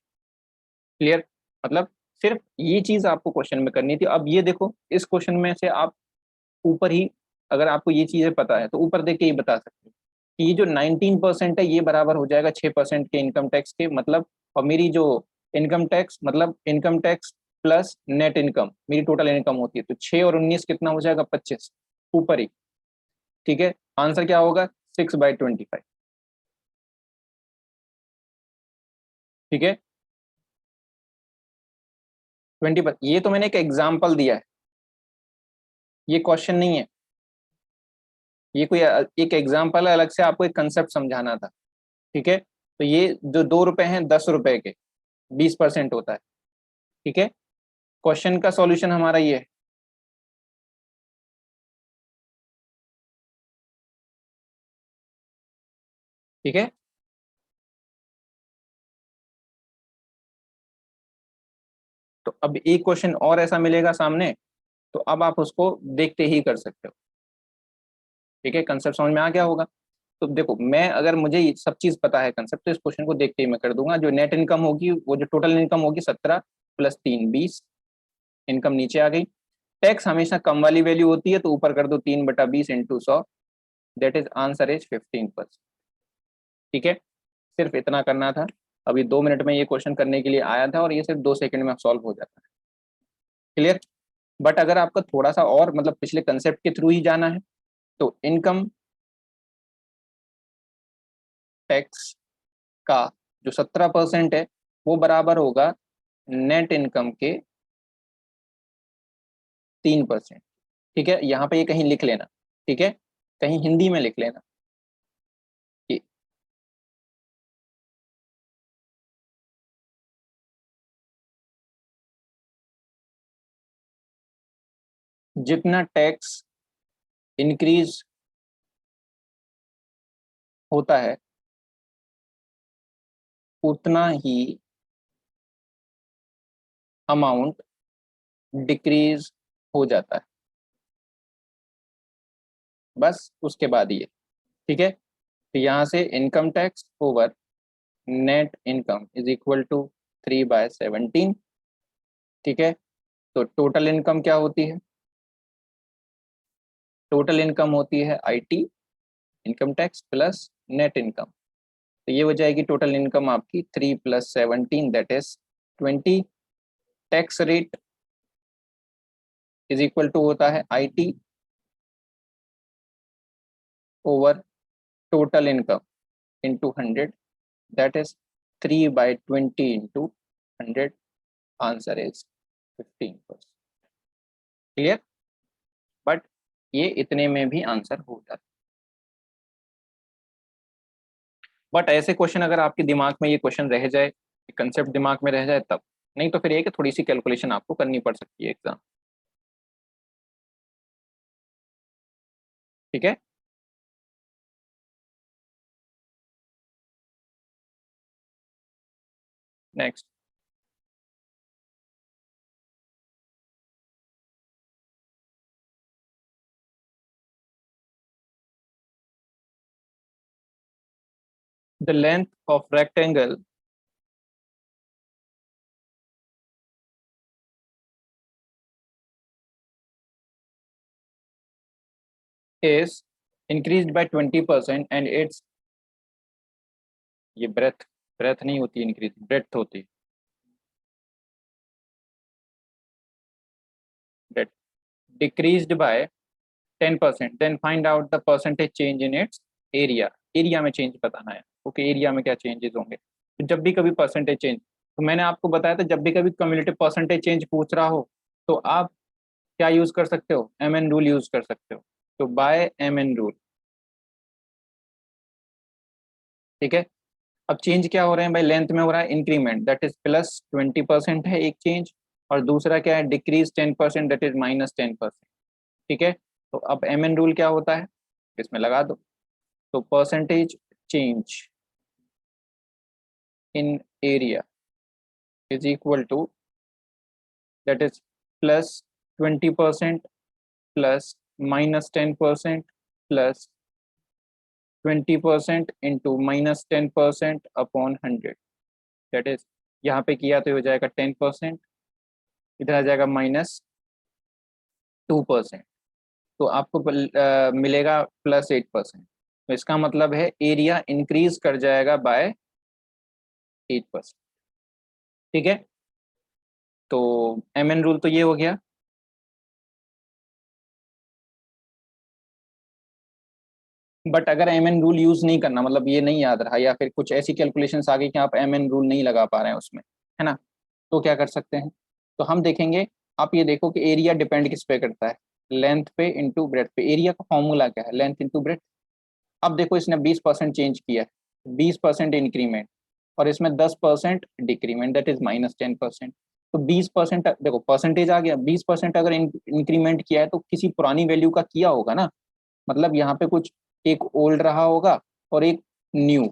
क्लियर, मतलब सिर्फ ये चीज आपको क्वेश्चन में करनी थी। अब ये देखो, इस क्वेश्चन में से आप ऊपर ही, अगर आपको ये चीजें पता है तो ऊपर देख के ही बता सकते हो कि ये जो 19% है ये बराबर हो जाएगा 6% के इनकम टैक्स के, मतलब, और मेरी जो इनकम टैक्स, मतलब income tax plus net income मेरी टोटल इनकम होती है, तो 6 और 19 कितना हो जाएगा, 25 ऊपर ही। ठीक है, आंसर क्या होगा, 6/25। ठीक है, 20, ये तो मैंने एक एग्जाम्पल दिया है, ये क्वेश्चन नहीं है, ये कोई एक एग्जाम्पल है, अलग से आपको एक कंसेप्ट समझाना था। ठीक है, तो ये जो 2 रुपए हैं 10 रुपए के, 20% होता है। ठीक है, क्वेश्चन का सॉल्यूशन हमारा ये है। ठीक है, तो अब एक क्वेश्चन और ऐसा मिलेगा सामने, तो अब आप उसको देखते ही कर सकते हो। ठीक है, कंसेप्ट समझ में आ गया होगा। तो देखो, मैं अगर मुझे ये सब चीज पता है कंसेप्ट, तो इस क्वेश्चन को देखते ही मैं कर दूंगा। जो नेट इनकम होगी, वो जो टोटल इनकम होगी 17 + 3 20, इनकम नीचे आ गई। टैक्स हमेशा कम वाली वैल्यू होती है, तो ऊपर कर दो 3/20 × 100, दैट इज आंसर इज 15%। ठीक है, सिर्फ इतना करना था। अभी 2 मिनट में ये क्वेश्चन करने के लिए आया था, और ये सिर्फ 2 सेकंड में सॉल्व हो जाता है। क्लियर, बट अगर आपका थोड़ा सा और, मतलब पिछले कंसेप्ट के थ्रू ही जाना है, तो इनकम टैक्स का जो 17% है, वो बराबर होगा नेट इनकम के 3%। ठीक है, यहाँ पे ये कहीं लिख लेना, ठीक है, कहीं हिंदी में लिख लेना कि जितना टैक्स इंक्रीज होता है, उतना ही अमाउंट डिक्रीज हो जाता है। बस उसके बाद ये, ठीक है, तो यहाँ से income tax over net income is equal to 3/17। ठीक है, तो टोटल इनकम क्या होती है, टोटल इनकम होती है IT, income tax plus net income, तो ये हो जाएगी टोटल इनकम आपकी 3 + 17, that is 20। Tax rate is equal to होता है IT over total income into 100, that is 3/20 into 100, answer is 15%। Clear, but ये इतने में भी आंसर हो जाता है। बट ऐसे क्वेश्चन अगर आपके दिमाग में ये क्वेश्चन रह जाए, कंसेप्ट दिमाग में रह जाए तब, नहीं तो फिर ये कि थोड़ी सी कैलकुलेशन आपको करनी पड़ सकती है एग्जाम। ठीक है, next, the length of rectangle is increased by 20% and its, ये breadth, breadth नहीं होती इंक्रीज, breadth होती है, breadth decreased by 10%, then find out the percentage change in its area. Area में चेंज बताना है, ओके, एरिया में क्या चेंजेस होंगे। तो जब भी कभी परसेंटेज चेंज, तो मैंने आपको बताया था जब भी कभी कम्युलेटिव परसेंटेज चेंज पूछ रहा हो तो आप क्या यूज कर सकते हो, एम एन रूल यूज कर सकते हो। तो बाय एम एन रूल, ठीक है। अब चेंज क्या हो रहे हैं भाई, लेंथ में हो रहा है इंक्रीमेंट, दैट इज प्लस 20% है एक चेंज, और दूसरा क्या है डिक्रीज 10%, दैट इज माइनस 10%, ठीक है। तो अब एम एन रूल क्या होता है, इसमें लगा दो। तो percentage change in area is equal to, that is plus 20% plus minus 10% plus 20% into minus 10% upon 100, that is यहाँ पे किया तो हो जाएगा 10%, इधर आ जाएगा -2%, तो आपको मिलेगा +8%। तो इसका मतलब है एरिया इंक्रीज कर जाएगा बाय 8%, ठीक है। तो एम एन रूल तो ये हो गया। बट अगर एम एन रूल यूज नहीं करना, मतलब ये नहीं याद रहा या फिर कुछ ऐसी कैलकुलेशंस आ गई कि आप एम एन रूल नहीं लगा पा रहे हैं उसमें, है ना, तो क्या कर सकते हैं। तो हम देखेंगे, आप ये देखो कि एरिया डिपेंड किस पे करता है, लेंथ पे इंटू ब्रेथ पे। एरिया का फॉर्मूला क्या है, लेंथ इंटू ब्रेथ। अब देखो इसने 20% चेंज किया है, 20% इंक्रीमेंट, और इसमें 10% डिक्रीमेंट, दैट इज -10%। तो 20% देखो परसेंटेज आ गया, 20% अगर इंक्रीमेंट किया है तो किसी पुरानी वैल्यू का किया होगा ना, मतलब यहाँ पे कुछ एक ओल्ड रहा होगा और एक न्यू,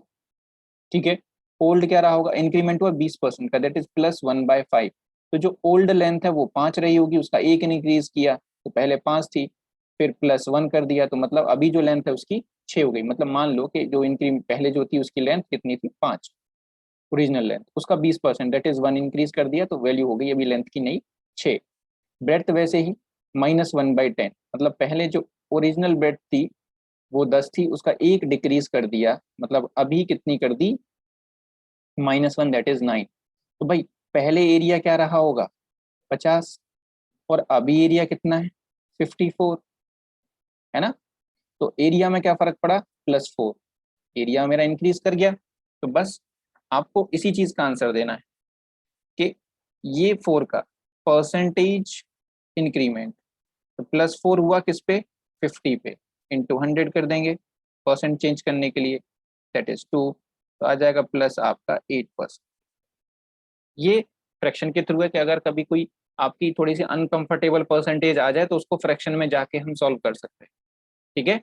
ठीक है। ओल्ड क्या रहा होगा, इंक्रीमेंट हुआ 20% का, दैट इज +1/5। तो जो ओल्ड लेंथ है वो 5 रही होगी, उसका एक इंक्रीज किया, तो पहले 5 थी, फिर +1 कर दिया, तो मतलब अभी जो लेंथ है उसकी 6 हो गई। मतलब मान लो कि जो इंक्रीम पहले जो थी उसकी लेंथ कितनी थी, 5, ओरिजिनल लेंथ, उसका 20% दैट इज 1 इंक्रीज कर दिया, तो वैल्यू हो गई अभी लेंथ की नई 6। ब्रेड्थ वैसे ही -1/10, मतलब पहले जो ओरिजिनल ब्रेड्थ थी वो 10 थी, उसका एक डिक्रीज कर दिया, मतलब अभी कितनी कर दी, -1, दैट इज 9। तो भाई पहले एरिया क्या रहा होगा, 50, और अभी एरिया कितना है, 54, है ना। तो एरिया में क्या फर्क पड़ा, +4, एरिया मेरा इंक्रीज कर गया। तो बस आपको इसी चीज का आंसर देना है कि ये 4 का परसेंटेज इंक्रीमेंट, तो +4 हुआ किस पे, 50 पे, इंटू 100 कर देंगे परसेंट चेंज करने के लिए, दैट इज 2, तो आ जाएगा प्लस आपका 8%। ये फ्रैक्शन के थ्रू है कि अगर कभी कोई आपकी थोड़ी सी अनकंफर्टेबल परसेंटेज आ जाए तो उसको फ्रैक्शन में जाके हम सॉल्व कर सकते हैं, ठीक है।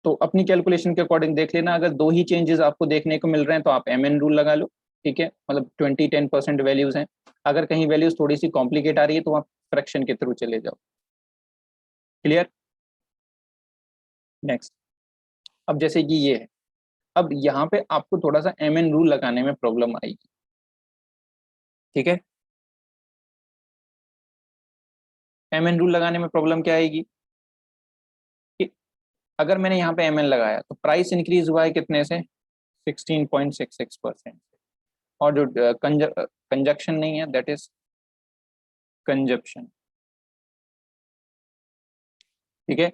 तो अपनी कैलकुलेशन के अकॉर्डिंग देख लेना, अगर दो ही चेंजेस आपको देखने को मिल रहे हैं तो आप एम एन रूल लगा लो, ठीक है, मतलब 20-10% वैल्यूज हैं। अगर कहीं वैल्यूज थोड़ी सी कॉम्प्लिकेट आ रही है तो आप फ्रैक्शन के थ्रू चले जाओ, क्लियर। नेक्स्ट, अब जैसे कि ये है, अब यहाँ पे आपको थोड़ा सा एम एन रूल लगाने में प्रॉब्लम आएगी, ठीक है। एम एन रूल लगाने में प्रॉब्लम क्या आएगी कि अगर मैंने यहाँ पे एम एन लगाया तो प्राइस इंक्रीज हुआ है कितने से, 16.66%, और जो कंजक्शन नहीं है दैट इज कंजप्शन, ठीक है,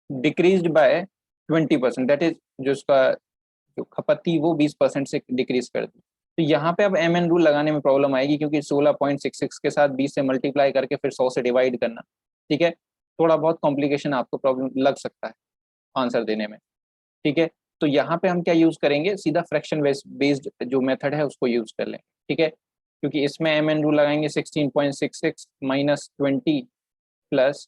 डिक्रीज बाय 20%, दैट इज जो उसका जो खपत थी वो 20% से डिक्रीज कर दी। तो यहाँ पे अब एम एन रूल लगाने में प्रॉब्लम आएगी क्योंकि 16.66 के साथ 20 से मल्टीप्लाई करके फिर 100 से डिवाइड करना, ठीक है, थोड़ा बहुत कॉम्प्लिकेशन आपको प्रॉब्लम लग सकता है आंसर देने में, ठीक है। तो यहाँ पे हम क्या यूज करेंगे, सीधा फ्रैक्शन बेस्ड जो मेथड है उसको यूज कर लेंगे, ठीक है, क्योंकि इसमें एम एन रूल लगाएंगे 16.66 -20 प्लस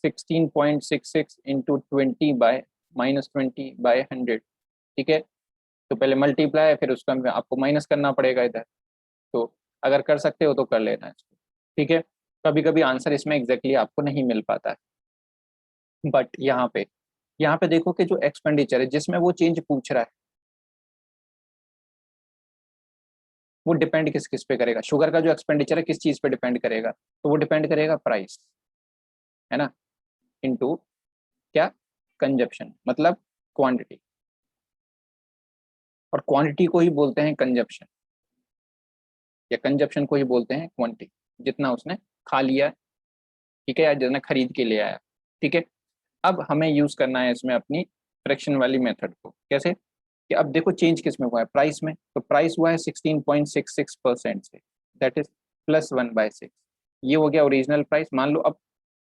16.66 इंटू 20 बाय -20 बाय 100, ठीक है। तो पहले मल्टीप्लाई, फिर उसका आपको माइनस करना पड़ेगा इधर। तो अगर कर सकते हो तो कर लेना इसको, ठीक है। कभी कभी आंसर इसमें एग्जैक्टली आपको नहीं मिल पाता है, बट यहाँ पे देखो कि जो एक्सपेंडिचर है जिसमें वो चेंज पूछ रहा है, वो डिपेंड किस किस पे करेगा। शुगर का जो एक्सपेंडिचर है किस चीज पे डिपेंड करेगा, तो वो डिपेंड करेगा प्राइस, है ना, इनटू क्या, कंजप्शन, मतलब क्वांटिटी। और क्वांटिटी को ही बोलते हैं कंजप्शन, या कंजप्शन को ही बोलते हैं क्वांटिटी, जितना उसने खा लिया, ठीक है, या जितना खरीद के ले आया, ठीक है। अब हमें यूज करना है इसमें अपनी फ्रैक्शन वाली मेथड को। कैसे कि अब देखो चेंज किस में हुआ है, प्राइस में। तो प्राइस हुआ है 16.66% से, दैट इज +1/6। ये हो गया ओरिजिनल प्राइस। मान लो अब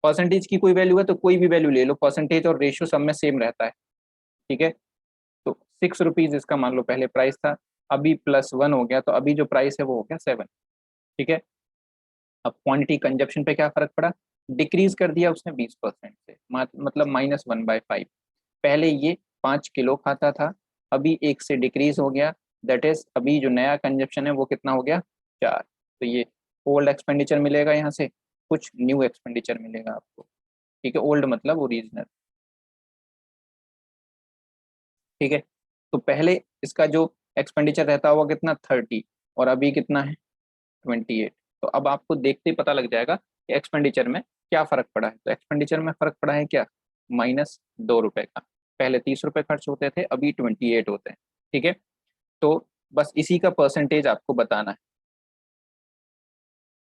परसेंटेज की कोई वैल्यू है तो कोई भी वैल्यू ले लो, परसेंटेज और रेशियो सब में सेम रहता है, ठीक है। तो ₹6 इसका मान लो पहले प्राइस था, अभी +1 हो गया, तो अभी जो प्राइस है वो हो गया 7, ठीक है। अब क्वांटिटी कंजप्शन पे क्या फर्क पड़ा, डिक्रीज कर दिया उसने 20% से, मतलब -1/5। पहले ये 5 किलो खाता था, अभी 1 से डिक्रीज हो गया, दैट इज अभी जो नया कंजप्शन है वो कितना हो गया, 4। तो ये ओल्ड एक्सपेंडिचर मिलेगा, यहाँ से कुछ न्यू एक्सपेंडिचर मिलेगा आपको, ठीक है। ओल्ड मतलब ओरिजिनल, ठीक है। तो पहले इसका जो एक्सपेंडिचर रहता हुआ कितना, 30, और अभी कितना है, 28। तो अब आपको देखते ही पता लग जाएगा कि एक्सपेंडिचर में क्या फर्क पड़ा है। तो एक्सपेंडिचर में फर्क पड़ा है क्या, -2 रुपए का। पहले 30 रुपए खर्च होते थे, अभी 28 होते हैं, ठीक है। तो बस इसी का परसेंटेज आपको बताना है।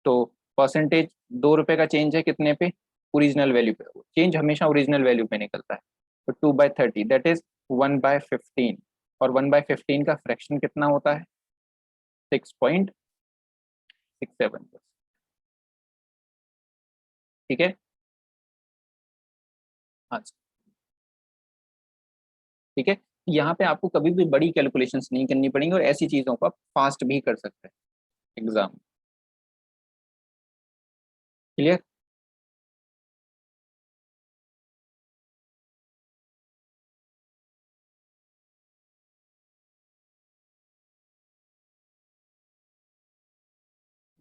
तो परसेंटेज 2 रुपए का चेंज है कितने पे, ओरिजिनल वैल्यू पे। चेंज हमेशा ओरिजिनल वैल्यू पे निकलता है। तो 2/30 दैट इज 1/15। और 1/15 का फ्रैक्शन कितना होता है, 6.67, ठीक है। हाँ, ठीक है। यहाँ पे आपको कभी भी बड़ी कैलकुलेशंस नहीं करनी पड़ेंगी, और ऐसी चीजों को आप फास्ट भी कर सकते हैं exam. Clear.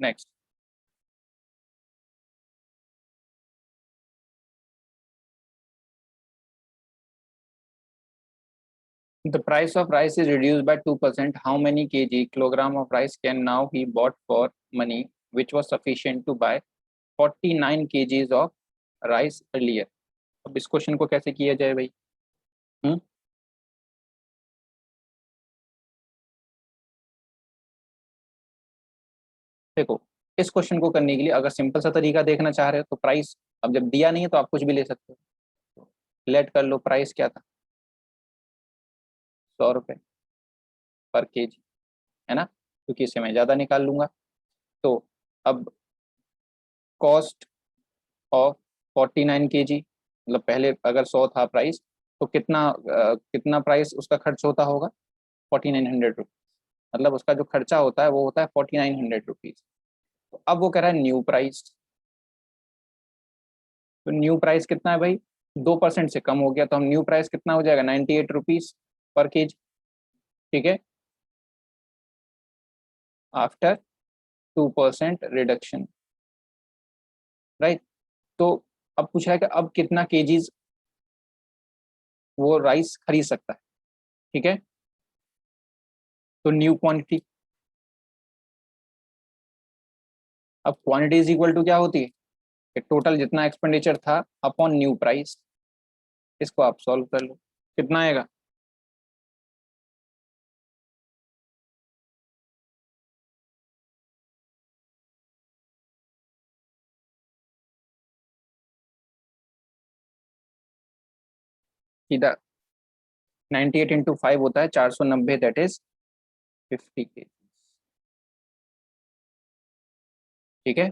Next, the price of rice is reduced by 2%, how many kg kilogram of rice can now be bought for money which was sufficient to buy 49 kgs of rice earlier. अब इस question को कैसे किया जाए भाई। हम्म, देखो, इस question को करने के लिए अगर सिंपल सा तरीका देखना चाह रहे हो तो प्राइस, अब जब दिया नहीं है तो आप कुछ भी ले सकते हो। लेट कर लो, प्राइस क्या था, 100 रुपये पर केजी, है ना, क्योंकि इससे मैं ज़्यादा निकाल लूंगा। तो अब कॉस्ट ऑफ 49 केजी, मतलब पहले अगर 100 था प्राइस, तो कितना प्राइस उसका खर्च होता होगा, 4900 रुपीज। मतलब उसका जो खर्चा होता है वो होता है 4900 रुपीज। तो अब वो कह रहा है न्यू प्राइस। तो न्यू प्राइस कितना है भाई, 2% से कम हो गया, तो हम न्यू प्राइस कितना हो जाएगा, 98 रुपीज पर केजी, ठीक है, आफ्टर 2% रिडक्शन, राइट। तो अब पूछ रहा है कि अब कितना केजीज वो राइस खरीद सकता है, ठीक है। तो न्यू क्वांटिटी, अब क्वांटिटी इज इक्वल टू क्या होती है, कि टोटल जितना एक्सपेंडिचर था अपॉन न्यू प्राइस। इसको आप सॉल्व कर लो, कितना आएगा, सीधा 98 × 5 होता है 490, दैट इज 50 केजी, ठीक है।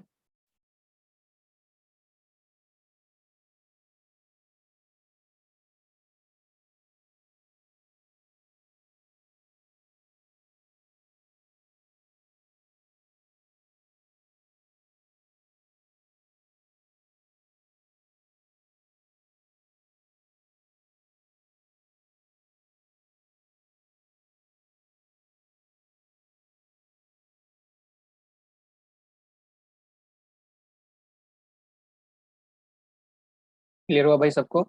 क्लियर हुआ भाई सबको?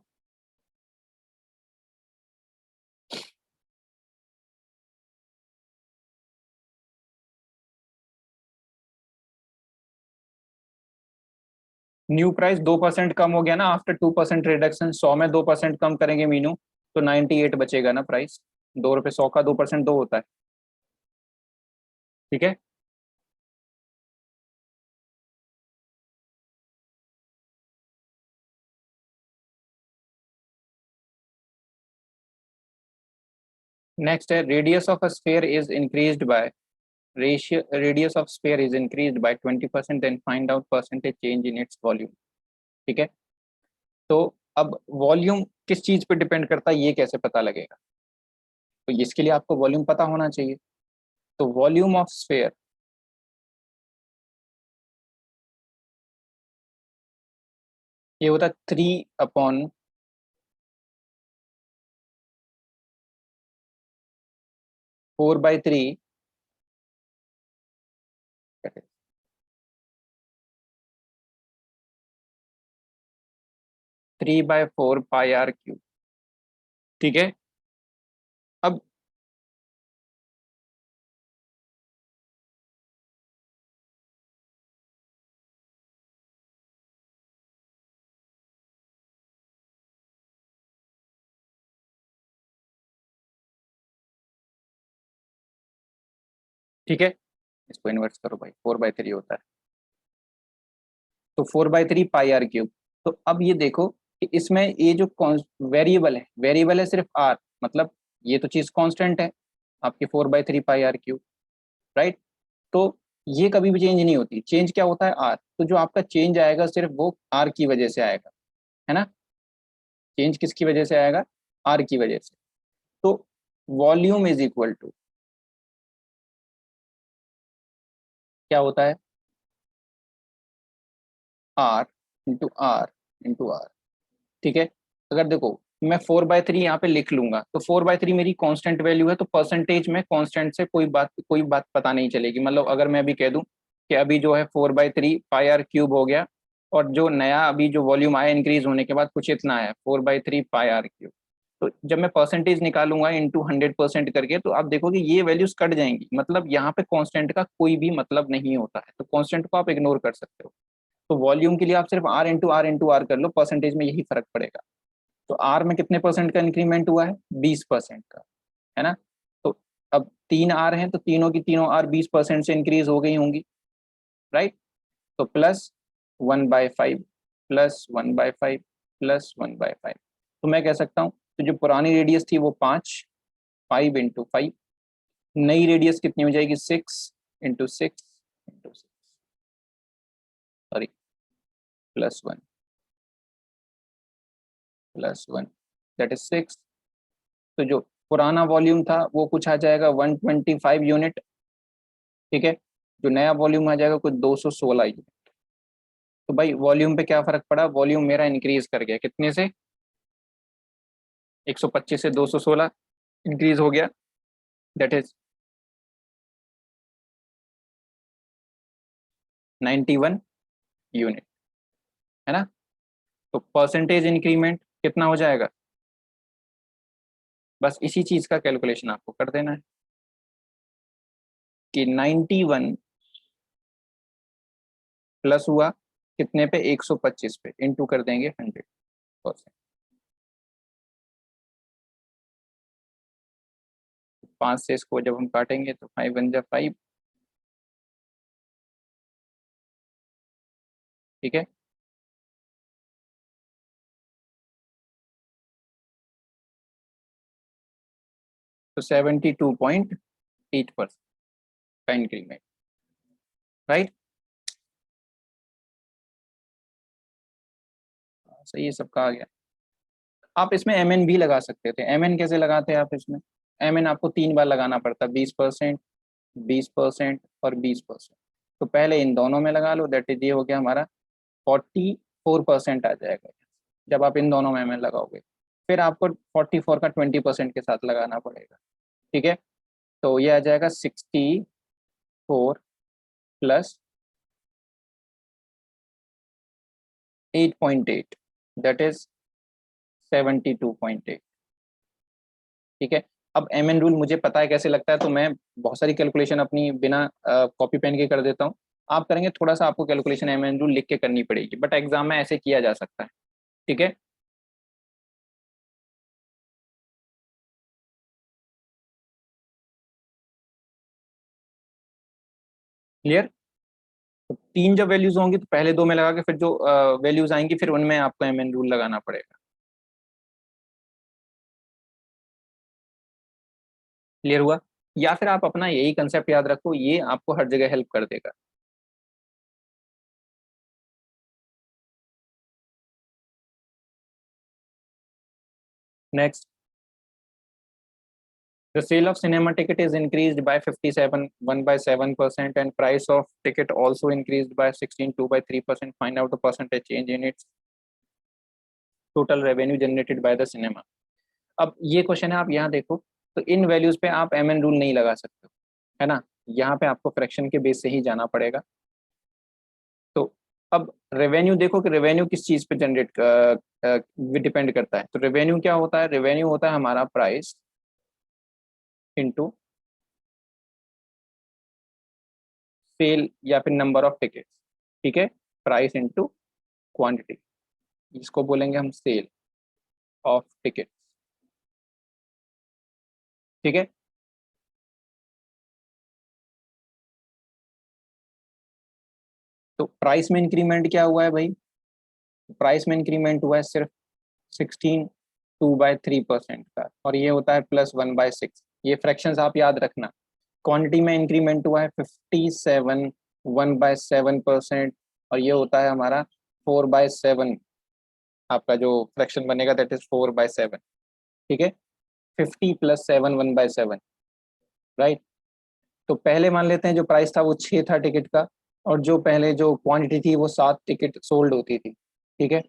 न्यू प्राइस 2% कम हो गया ना, आफ्टर 2% रिडक्शन। 100 में 2% कम करेंगे मीनू, तो 98 बचेगा ना प्राइस। 2 रुपये 100 का 2% 2 होता है। ठीक है। नेक्स्ट है, radius of a sphere is increased by radius of sphere is increased by 20%, then find out percentage change in its volume. ठीक है। तो अब वॉल्यूम किस चीज पे डिपेंड करता है, ये कैसे पता लगेगा? तो इसके लिए आपको वॉल्यूम पता होना चाहिए। तो वॉल्यूम ऑफ स्फीयर ये होता है 3/4/3, 3/4 πr क्यूब। ठीक है। अब ठीक है, इसको इन्वर्स करो भाई, 4/3 होता है। तो 4/3 πr क्यूब। तो अब ये देखो कि इसमें ये जो वेरिएबल है सिर्फ आर, मतलब ये तो चीज कांस्टेंट है आपकी 4/3 πr क्यूब, राइट। तो ये कभी भी चेंज नहीं होती। चेंज क्या होता है? आर। तो जो आपका चेंज आएगा सिर्फ वो आर की वजह से आएगा, है ना। चेंज किसकी वजह से आएगा? आर की वजह से। तो वॉल्यूम इज इक्वल टू क्या होता है? R into r into r. ठीक है। अगर देखो मैं 4/3 यहाँ पे लिख लूंगा, तो 4/3 मेरी कांस्टेंट वैल्यू है, तो परसेंटेज में कांस्टेंट से कोई बात पता नहीं चलेगी। मतलब अगर मैं अभी कह दूं कि अभी जो है 4/3 πr क्यूब हो गया, और जो नया अभी जो वॉल्यूम आया इंक्रीज होने के बाद कुछ इतना है 4/3 πr क्यूब, तो जब मैं परसेंटेज निकालूंगा इंटू 100% करके, तो आप देखोगे ये वैल्यूज कट जाएंगी। मतलब यहाँ पे कांस्टेंट का कोई भी मतलब नहीं होता है, तो कांस्टेंट को आप इग्नोर कर सकते हो। तो वॉल्यूम के लिए आप सिर्फ आर इंटू आर कर लो, परसेंटेज में यही फर्क पड़ेगा। तो आर में कितने परसेंट का इंक्रीमेंट हुआ है? 20% का, है ना। तो अब 3 आर हैं, तो तीनों की तीनों आर 20% से इंक्रीज हो गई होंगी, राइट। तो +1/5 +1/5 +1/5। तो मैं कह सकता हूँ, तो जो पुरानी रेडियस थी वो 5, 5 × 5। नई रेडियस कितनी हो जाएगी? 6 × 6 × 6, सॉरी, +1 दैट इज 6। तो जो पुराना वॉल्यूम था वो कुछ आ जाएगा 125 यूनिट। ठीक है। जो नया वॉल्यूम आ जाएगा कुछ 216 यूनिट। तो भाई वॉल्यूम पे क्या फर्क पड़ा? वॉल्यूम मेरा इंक्रीज कर गया, कितने से? 125 से 216 इंक्रीज हो गया, दैट इज 91 यूनिट, है ना। तो परसेंटेज इंक्रीमेंट कितना हो जाएगा? बस इसी चीज का कैलकुलेशन आपको कर देना है कि 91 प्लस हुआ कितने पे? 125 पे, इंटू कर देंगे 100%। 5 से इसको जब हम काटेंगे तो 5 × 5। ठीक है। तो 72.8% का इंक्रीमेंट, राइट। सही है, सबका आ गया। आप इसमें एम एन भी लगा सकते थे। एम एन कैसे लगाते हैं आप इसमें? एम एन आपको 3 बार लगाना पड़ता है, 20%, 20% और 20%। तो पहले इन दोनों में लगा लो, दैट इज ये हो गया हमारा 44% आ जाएगा जब आप इन दोनों में एम एन लगाओगे। फिर आपको 44 का 20% के साथ लगाना पड़ेगा। ठीक है। तो ये आ जाएगा 64 प्लस 8.8, दैट इज 72.8। ठीक है, अब एम एन रूल मुझे पता है कैसे लगता है, तो मैं बहुत सारी कैलकुलेशन अपनी बिना कॉपी पेन के कर देता हूँ। आप करेंगे थोड़ा सा आपको कैलकुलेशन एम एन रूल लिख के करनी पड़ेगी, बट एग्जाम में ऐसे किया जा सकता है। ठीक है, क्लियर। तो तीन जब वैल्यूज होंगी तो पहले दो में लगा के फिर जो वैल्यूज आएंगी फिर उनमें आपको एम एन रूल लगाना पड़ेगा। क्लियर हुआ? या फिर आप अपना यही कंसेप्ट याद रखो, ये आपको हर जगह हेल्प कर देगा। Next, the sale of cinema ticket is increased by 57 1/7% and price of ticket also increased by 16 2/3%. Find out the percentage change in its total revenue generated by the cinema. अब ये question है, आप यहाँ देखो, तो इन values पे आप M N rule नहीं लगा सकते हो, है ना। यहाँ पे आपको फ्रैक्शन के बेस से ही जाना पड़ेगा। तो अब रेवेन्यू देखो कि रेवेन्यू किस चीज पे जनरेट डिपेंड करता है। तो रेवेन्यू क्या होता है? रेवेन्यू होता है हमारा प्राइस इंटू सेल या फिर नंबर ऑफ टिकट्स। ठीक है, प्राइस इंटू क्वांटिटी, इसको बोलेंगे हम सेल ऑफ टिकट। ठीक है, तो प्राइस में इंक्रीमेंट क्या हुआ है भाई? प्राइस में इंक्रीमेंट हुआ है सिर्फ 16 2/3% का, और ये होता है +1/6। ये फ्रैक्शंस आप याद रखना। क्वांटिटी में इंक्रीमेंट हुआ है 57 1/7%, और ये होता है हमारा 4/7। आपका जो फ्रैक्शन बनेगा दैट इज 4/7। ठीक है, 50 + 7 1/7, राइट। तो पहले मान लेते हैं जो प्राइस था वो 6 था टिकट का, और जो पहले जो क्वांटिटी थी वो 7 टिकट सोल्ड होती थी। ठीक है,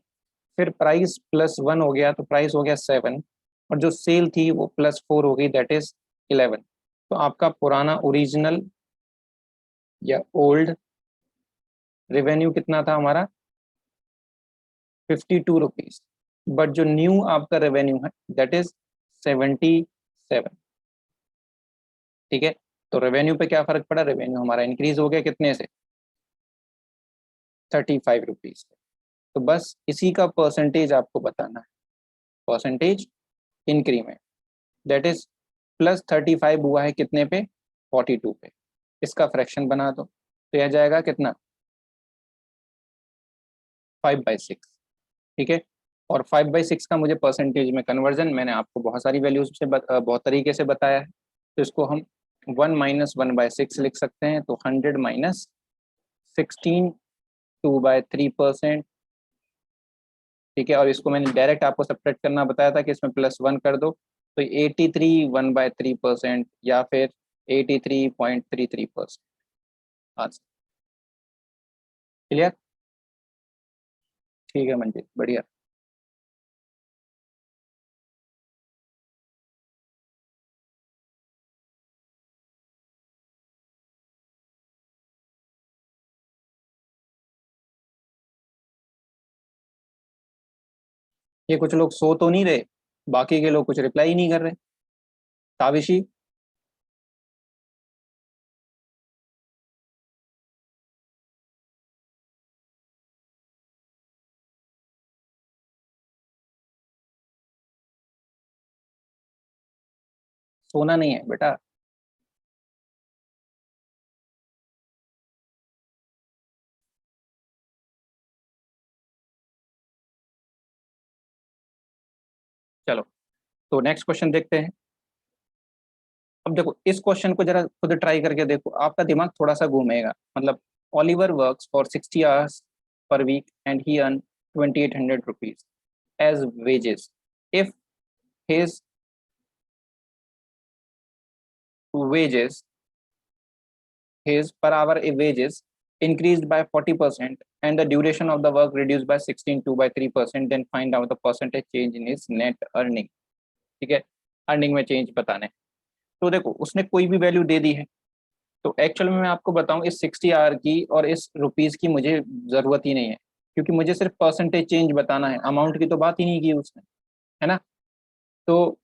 फिर प्राइस +1 हो गया तो प्राइस हो गया 7, और जो सेल थी वो +4 हो गई दैट इज 11। तो आपका पुराना ओरिजिनल या ओल्ड रेवेन्यू कितना था हमारा? 52 रुपीज। बट जो न्यू आपका रेवेन्यू है दैट इज 77। ठीक है, तो रेवेन्यू पे क्या फर्क पड़ा? रेवेन्यू हमारा इंक्रीज हो गया कितने से? 35 रुपीज। तो बस इसी का परसेंटेज आपको बताना है, परसेंटेज इंक्रीमेंट, दैट इज +35 हुआ है कितने पे? 42 पे। इसका फ्रैक्शन बना दो तो यह जाएगा कितना? 5/6। ठीक है, और 5/6 का मुझे परसेंटेज में कन्वर्जन मैंने आपको बहुत सारी वैल्यूज से बहुत तरीके से बताया है। तो इसको हम 1 - 1/6 लिख सकते हैं, तो 100 - 16 2/3%। ठीक है, और इसको मैंने डायरेक्ट आपको सेपरेट करना बताया था कि इसमें +1 कर दो, तो 83 1/3% या फिर 83.33%। Answer clear? ठीक है मंजित, बढ़िया। ये कुछ लोग सो तो नहीं रहे, बाकी के लोग कुछ रिप्लाई ही नहीं कर रहे। ताविशी, सोना नहीं है बेटा। चलो, तो नेक्स्ट क्वेश्चन देखते हैं। अब देखो इस क्वेश्चन को जरा खुद ट्राई करके देखो, आपका दिमाग थोड़ा सा घूमेगा। मतलब, Oliver works for 60 hours per week and he earn 2800 rupees as wages. If his wages, his per hour wages increased by 40% and the duration of the work reduced by 16 2/3%, then find out the percentage change in his net earning। ठीक है, earning में change बताने। तो देखो उसने कोई भी value दे दी है, तो एक्चुअल में मैं आपको बताऊं इस 60 आवर की और इस रुपीज की मुझे जरूरत ही नहीं है, क्योंकि मुझे सिर्फ परसेंटेज चेंज बताना है, अमाउंट की तो बात ही नहीं की उसने, है ना। तो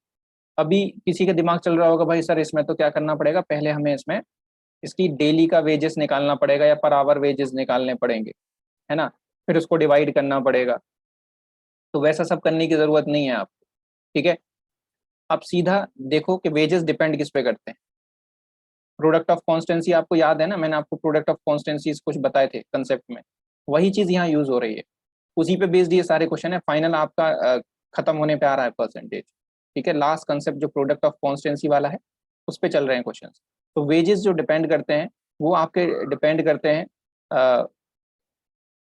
अभी किसी का दिमाग चल रहा होगा भाई सर इसमें तो क्या करना पड़ेगा, पहले हमें इसमें इसकी डेली का वेजेस निकालना पड़ेगा या पर आवर वेजेस निकालने पड़ेंगे, है ना, फिर उसको डिवाइड करना पड़ेगा। तो वैसा सब करने की जरूरत नहीं है आपको, ठीक है। आप सीधा देखो कि वेजेस डिपेंड किस पे करते हैं। प्रोडक्ट ऑफ कॉन्स्टेंसी आपको याद है ना, मैंने आपको प्रोडक्ट ऑफ कॉन्स्टेंसीज कुछ बताए थे कंसेप्ट में, वही चीज यहाँ यूज हो रही है, उसी पे बेस्ड ये सारे क्वेश्चन है। फाइनल आपका खत्म होने पे आ रहा है परसेंटेज, ठीक है। लास्ट कंसेप्ट जो प्रोडक्ट ऑफ कॉन्स्टेंसी वाला है उस पे चल रहे हैं क्वेश्चन। तो वेजेस जो डिपेंड करते हैं वो आपके डिपेंड करते हैं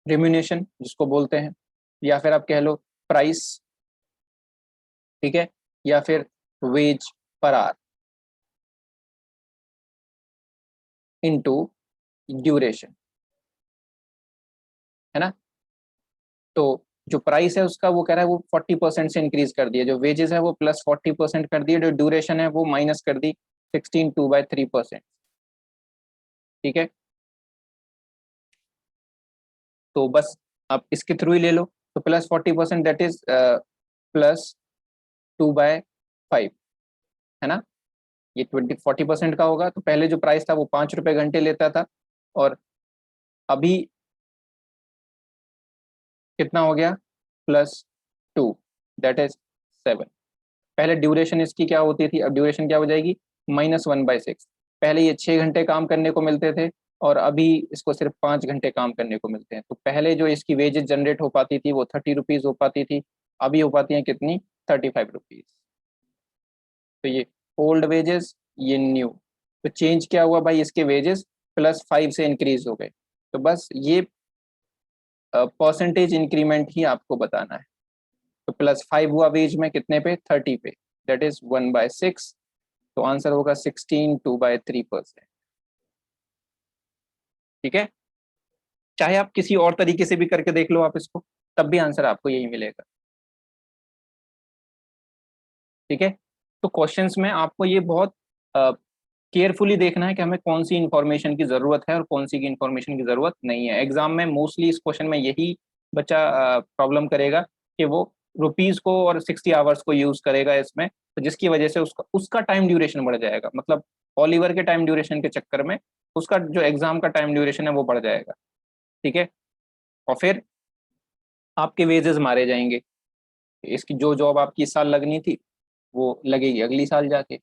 रिम्यूनेशन जिसको बोलते हैं, या फिर आप कह लो प्राइस, ठीक है, या फिर veg per hour into duration, है ना। तो जो प्राइस है उसका वो कह रहा है वो 40% से इंक्रीज कर दिया, जो वेजेस है वो +40% कर दिया, जो ड्यूरेशन है वो माइनस कर दी 16/3%, ठीक है। तो बस आप इसके थ्रू ही ले लो, तो +40% दैट इज +2/5, है ना। ये 40% का होगा, तो पहले जो प्राइस था वो 5 रुपए घंटे लेता था, और अभी कितना हो गया, +2 दैट इज 7। पहले ड्यूरेशन इसकी क्या होती थी, अब ड्यूरेशन क्या हो जाएगी, -1/6। पहले ये 6 घंटे काम करने को मिलते थे और अभी इसको सिर्फ 5 घंटे काम करने को मिलते हैं। तो पहले जो इसकी वेजेस जनरेट हो पाती थी वो 30 रुपीज हो पाती थी, अभी हो पाती है कितनी, 35 रुपीज। तो ये ओल्ड वेजेस, ये न्यू। तो चेंज क्या हुआ भाई, इसके वेजेस +5 से इंक्रीज हो गए। तो बस ये परसेंटेज इंक्रीमेंट ही आपको बताना है। तो +5 हुआ वेज में कितने पे, 30 पे, दैट इज 1/6। तो आंसर होगा 16 2/3%, ठीक है। चाहे आप किसी और तरीके से भी करके देख लो आप इसको, तब भी आंसर आपको यही मिलेगा, ठीक है। तो क्वेश्चंस में आपको ये बहुत केयरफुली देखना है कि हमें कौन सी इंफॉर्मेशन की जरूरत है और कौन सी की इंफॉर्मेशन की जरूरत नहीं है। एग्जाम में मोस्टली इस क्वेश्चन में यही बच्चा प्रॉब्लम करेगा कि वो रुपीज को और 60 आवर्स को यूज करेगा इसमें, तो जिसकी वजह से उसका उसका टाइम ड्यूरेशन बढ़ जाएगा, मतलब ओलिवर के टाइम ड्यूरेशन के चक्कर में उसका जो एग्जाम का टाइम ड्यूरेशन है वो बढ़ जाएगा, ठीक है। और फिर आपके वेजेस मारे जाएंगे, इसकी जो जॉब आपकी इस साल लगनी थी वो लगेगी अगली साल जाके,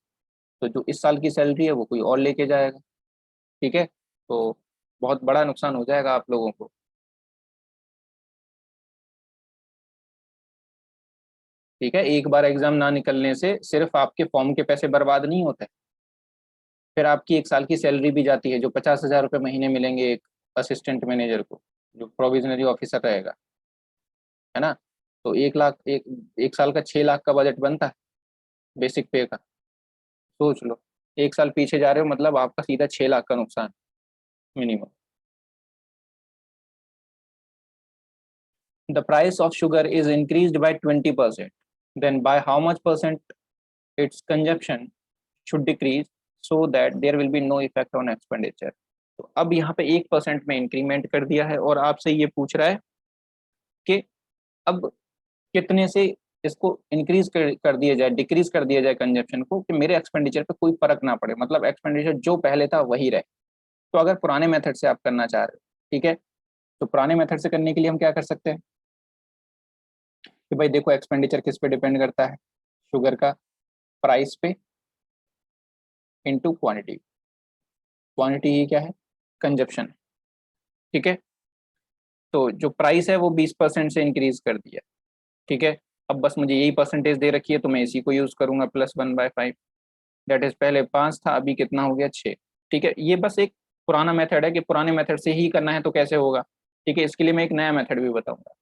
तो जो इस साल की सैलरी है वो कोई और लेके जाएगा, ठीक है। तो बहुत बड़ा नुकसान हो जाएगा आप लोगों को, ठीक है। एक बार एग्जाम ना निकलने से सिर्फ आपके फॉर्म के पैसे बर्बाद नहीं होते, फिर आपकी एक साल की सैलरी भी जाती है, जो 50,000 रुपये महीने मिलेंगे एक असिस्टेंट मैनेजर को जो प्रोविजनरी ऑफिसर रहेगा, है ना। तो 1 लाख एक साल का 6 लाख का बजट बनता है बेसिक पे का, सोच लो। एक साल पीछे जा रहे हो मतलब आपका सीधा 6 लाख का नुकसान minimum. The price of sugar is increased by 20%, then by how much percent its consumption should decrease so that there will be no effect on expenditure। तो अब यहाँ पे 1% में इंक्रीमेंट कर दिया है और आपसे ये पूछ रहा है कि अब कितने से इसको इंक्रीज कर दिया जाए, डिक्रीज कर दिया जाए कंजप्शन को, कि मेरे एक्सपेंडिचर पे कोई फर्क ना पड़े, मतलब एक्सपेंडिचर जो पहले था वही रहे। तो अगर पुराने मेथड से आप करना चाह रहे हो, ठीक है, तो पुराने मेथड से करने के लिए हम क्या कर सकते हैं कि भाई देखो एक्सपेंडिचर किस पे डिपेंड करता है, शुगर का प्राइस पे इनटू क्वांटिटी। क्वांटिटी ही क्या है, कंजप्शन, ठीक है। तो जो प्राइस है वो 20% से इंक्रीज कर दिया, ठीक है। अब बस मुझे यही परसेंटेज दे रखी है तो मैं इसी को यूज करूंगा, +1/5, दैट इज पहले 5 था अभी कितना हो गया 6, ठीक है। ये बस एक पुराना मेथड है कि पुराने मेथड से ही करना है तो कैसे होगा, ठीक है। इसके लिए मैं एक नया मेथड भी बताऊंगा।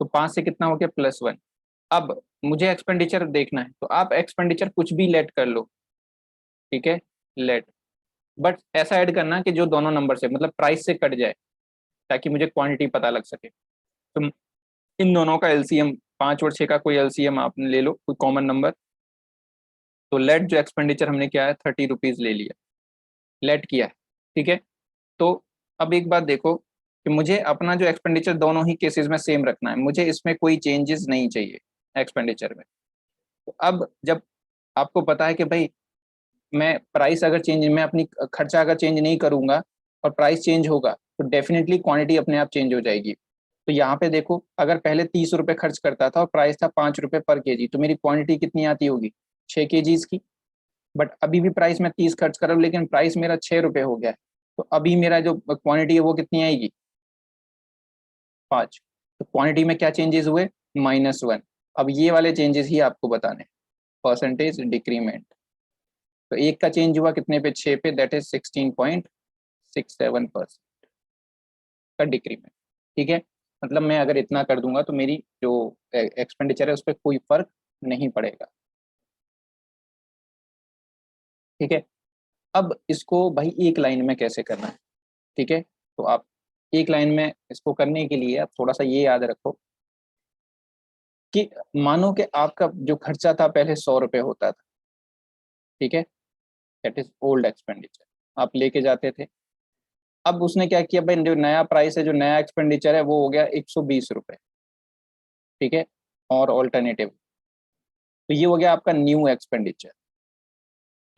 तो 5 से कितना हो गया, +1। अब मुझे एक्सपेंडिचर देखना है तो आप एक्सपेंडिचर कुछ भी लेट कर लो, ठीक है, लेट, बट ऐसा ऐड करना कि जो दोनों नंबर से मतलब प्राइस से कट जाए, ताकि मुझे क्वांटिटी पता लग सके। तो इन दोनों का एलसीएम, 5 और 6 का कोई एलसीएम आप ले लो, कोई कॉमन नंबर। तो लेट जो एक्सपेंडिचर हमने किया है 30 रुपीज ले लिया, लेट किया है, ठीक है। तो अब एक बात देखो, कि मुझे अपना जो एक्सपेंडिचर दोनों ही केसेस में सेम रखना है, मुझे इसमें कोई चेंजेस नहीं चाहिए एक्सपेंडिचर में। तो अब जब आपको पता है कि भाई मैं प्राइस अगर चेंज, मैं अपनी खर्चा अगर चेंज नहीं करूंगा और प्राइस चेंज होगा तो डेफिनेटली क्वांटिटी अपने आप चेंज हो जाएगी। तो यहाँ पे देखो, अगर पहले 30 रुपए खर्च करता था और प्राइस था 5 रुपए पर केजी, तो मेरी क्वांटिटी कितनी आती होगी, 6 केजीज की। बट अभी भी प्राइस में 30 खर्च कर रहा हूँ, लेकिन प्राइस मेरा 6 रुपए हो गया है, तो अभी मेरा जो क्वांटिटी है वो कितनी आएगी, 5। तो क्वांटिटी में क्या चेंजेस हुए, -1। अब ये वाले चेंजेस ही आपको बताने, परसेंटेज डिक्रीमेंट। तो एक का चेंज हुआ कितने पे, 6 पे, दैट इज 16.67% का डिक्रीमेंट। ठीक है, मतलब मैं अगर इतना कर दूंगा तो मेरी जो एक्सपेंडिचर है उस पर कोई फर्क नहीं पड़ेगा। ठीक है, अब इसको भाई एक लाइन में कैसे करना है। ठीक है, तो आप एक लाइन में इसको करने के लिए आप थोड़ा सा ये याद रखो कि मानो कि आपका जो खर्चा था पहले 100 रुपए होता था। ठीक है, दैट इज ओल्ड एक्सपेंडिचर, आप लेके जाते थे। अब उसने क्या किया भाई, जो नया प्राइस है, जो नया एक्सपेंडिचर है वो हो गया 120 रुपए। ठीक है, और ऑल्टरनेटिव, तो ये हो गया आपका न्यू एक्सपेंडिचर।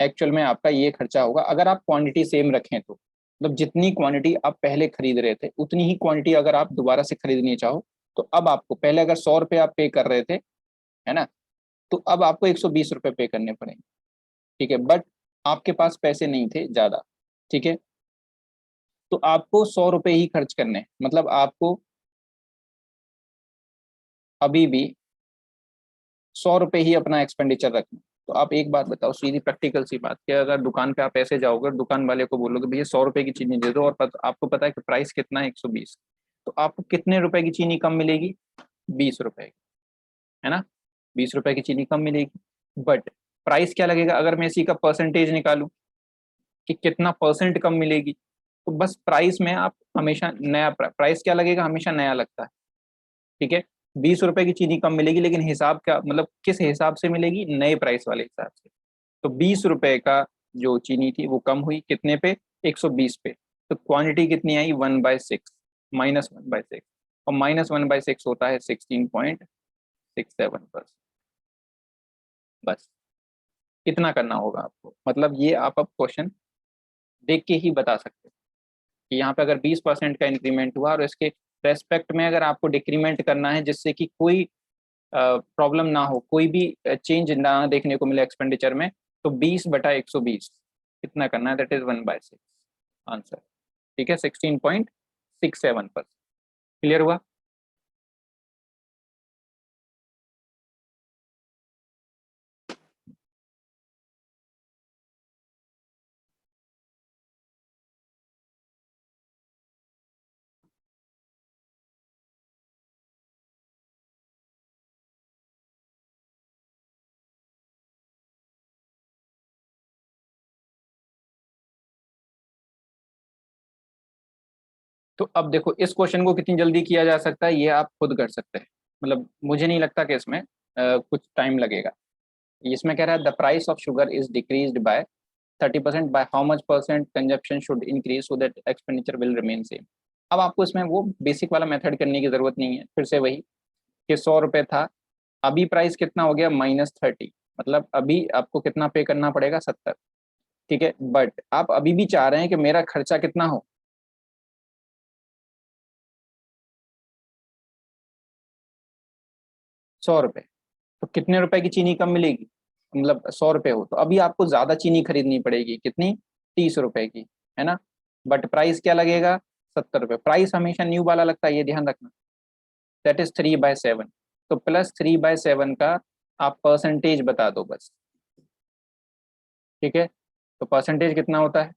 एक्चुअल में आपका ये खर्चा होगा अगर आप क्वांटिटी सेम रखें तो, मतलब जितनी क्वांटिटी आप पहले खरीद रहे थे उतनी ही क्वांटिटी अगर आप दोबारा से खरीदनी चाहो, तो अब आपको, पहले अगर 100 रुपये आप पे कर रहे थे, है ना, तो अब आपको 120 रुपये पे करने पड़ेंगे। ठीक है, बट आपके पास पैसे नहीं थे ज्यादा। ठीक है, तो आपको 100 रुपये ही खर्च करने हैं, मतलब आपको अभी भी 100 रुपये ही अपना एक्सपेंडिचर रखना। तो आप एक बात बताओ, सीधी प्रैक्टिकल सी बात, कि अगर दुकान पे आप ऐसे जाओगे, दुकान वाले को बोलोगे भैया 100 रुपये की चीनी दे दो, और आपको पता है कि प्राइस कितना है, 120, तो आपको कितने रुपए की चीनी कम मिलेगी, 20 रुपए की, है ना, 20 रुपए की चीनी कम मिलेगी। बट प्राइस क्या लगेगा, अगर मैं इसी का परसेंटेज निकालूं कि कितना परसेंट कम मिलेगी, तो बस प्राइस में आप हमेशा नया प्राइस क्या लगेगा, हमेशा नया लगता है। ठीक है, 20 रुपए की चीनी कम मिलेगी, लेकिन हिसाब क्या, मतलब किस हिसाब से मिलेगी, नए प्राइस वाले हिसाब से। तो 20 रुपए का जो चीनी थी वो कम हुई कितने पे, 120 पे। तो क्वांटिटी कितनी आई, 1/6, -1/6, और -1/6 होता है 16.67%। बस इतना करना होगा आपको, मतलब ये आप अब क्वेश्चन देख के ही बता सकते हो कि यहाँ पे अगर 20% का इंक्रीमेंट हुआ और इसके रेस्पेक्ट में अगर आपको डिक्रीमेंट करना है, जिससे कि कोई प्रॉब्लम ना हो, कोई भी चेंज ना देखने को मिले एक्सपेंडिचर में, तो 20/120 कितना करना है, दैट इज 1/6 आंसर। ठीक है, 16.67%। क्लियर हुआ। तो अब देखो, इस क्वेश्चन को कितनी जल्दी किया जा सकता है ये आप खुद कर सकते हैं, मतलब मुझे नहीं लगता कि इसमें कुछ टाइम लगेगा। इसमें कह रहा है the price of sugar is decreased bye 30%, by how much percent consumption should increase so that expenditure will remain same. अब आपको इसमें वो बेसिक वाला मेथड करने की जरूरत नहीं है, फिर से वही कि 100 रुपये था, अभी प्राइस कितना हो गया, -30, मतलब अभी आपको कितना पे करना पड़ेगा, 70। ठीक है, बट आप अभी भी चाह रहे हैं कि मेरा खर्चा कितना हो, 100 रुपये। तो कितने रुपए की चीनी कम मिलेगी, मतलब 100 रुपये हो तो अभी आपको ज्यादा चीनी खरीदनी पड़ेगी, कितनी, 30 रुपए की, है ना। बट प्राइस क्या लगेगा, 70 रुपये। प्राइस हमेशा न्यू वाला लगता है, ये ध्यान रखना। That is 3/7। तो +3/7 का आप परसेंटेज बता दो बस। ठीक है, तो परसेंटेज कितना होता है,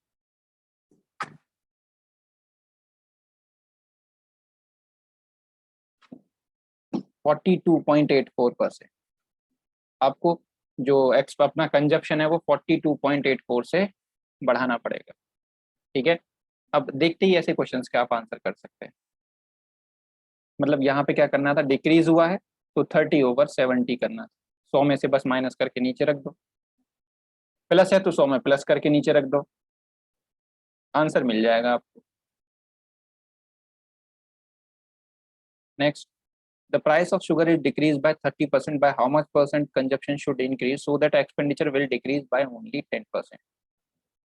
42.84%। आपको जो एक्स अपना कंजप्शन है वो 42.84 से बढ़ाना पड़ेगा। ठीक है, अब देखते ही ऐसे क्वेश्चंस के आप आंसर कर सकते हैं। मतलब यहाँ पे क्या करना था, डिक्रीज हुआ है तो 30/70 करना था, 100 में से बस माइनस करके नीचे रख दो, प्लस है तो 100 में प्लस करके नीचे रख दो, आंसर मिल जाएगा आपको। Next, the price of sugar is decreased by 30%, by how much percent consumption should increase so that expenditure will decrease by only 10%.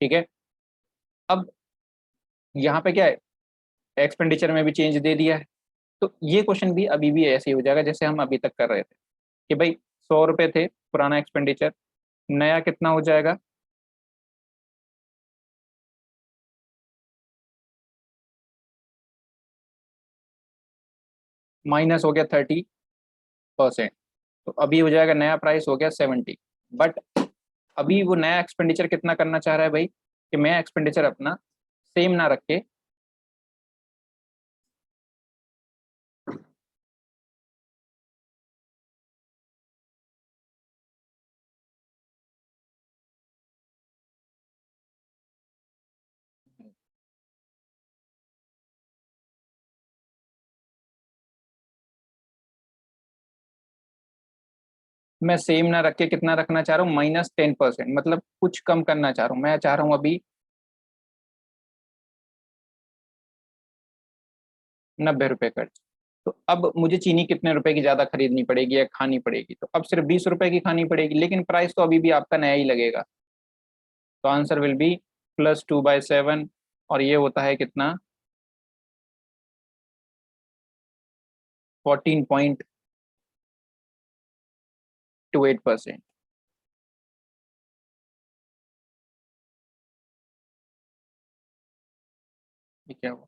ठीक है, अब यहाँ पे क्या है, एक्सपेंडिचर में भी चेंज दे दिया है, तो ये क्वेश्चन भी अभी भी ऐसे ही हो जाएगा जैसे हम अभी तक कर रहे थे कि भाई 100 रुपए थे पुराना एक्सपेंडिचर, नया कितना हो जाएगा, माइनस हो गया 30%, तो अभी हो जाएगा नया प्राइस हो गया 70। बट अभी वो नया एक्सपेंडिचर कितना करना चाह रहा है भाई, कि मैं एक्सपेंडिचर अपना सेम ना रख के मैं सेम ना रख के कितना रखना चाह रहा हूँ, -10%, मतलब कुछ कम करना चाह रहा हूँ, मैं चाह रहा हूँ अभी 90 रुपए खर्च। तो अब मुझे चीनी कितने रुपए की ज्यादा खरीदनी पड़ेगी या खानी पड़ेगी, तो अब सिर्फ 20 रुपए की खानी पड़ेगी, लेकिन प्राइस तो अभी भी आपका नया ही लगेगा। तो आंसर विल बी +2/7, और ये होता है कितना, 14.28%। क्या हुआ,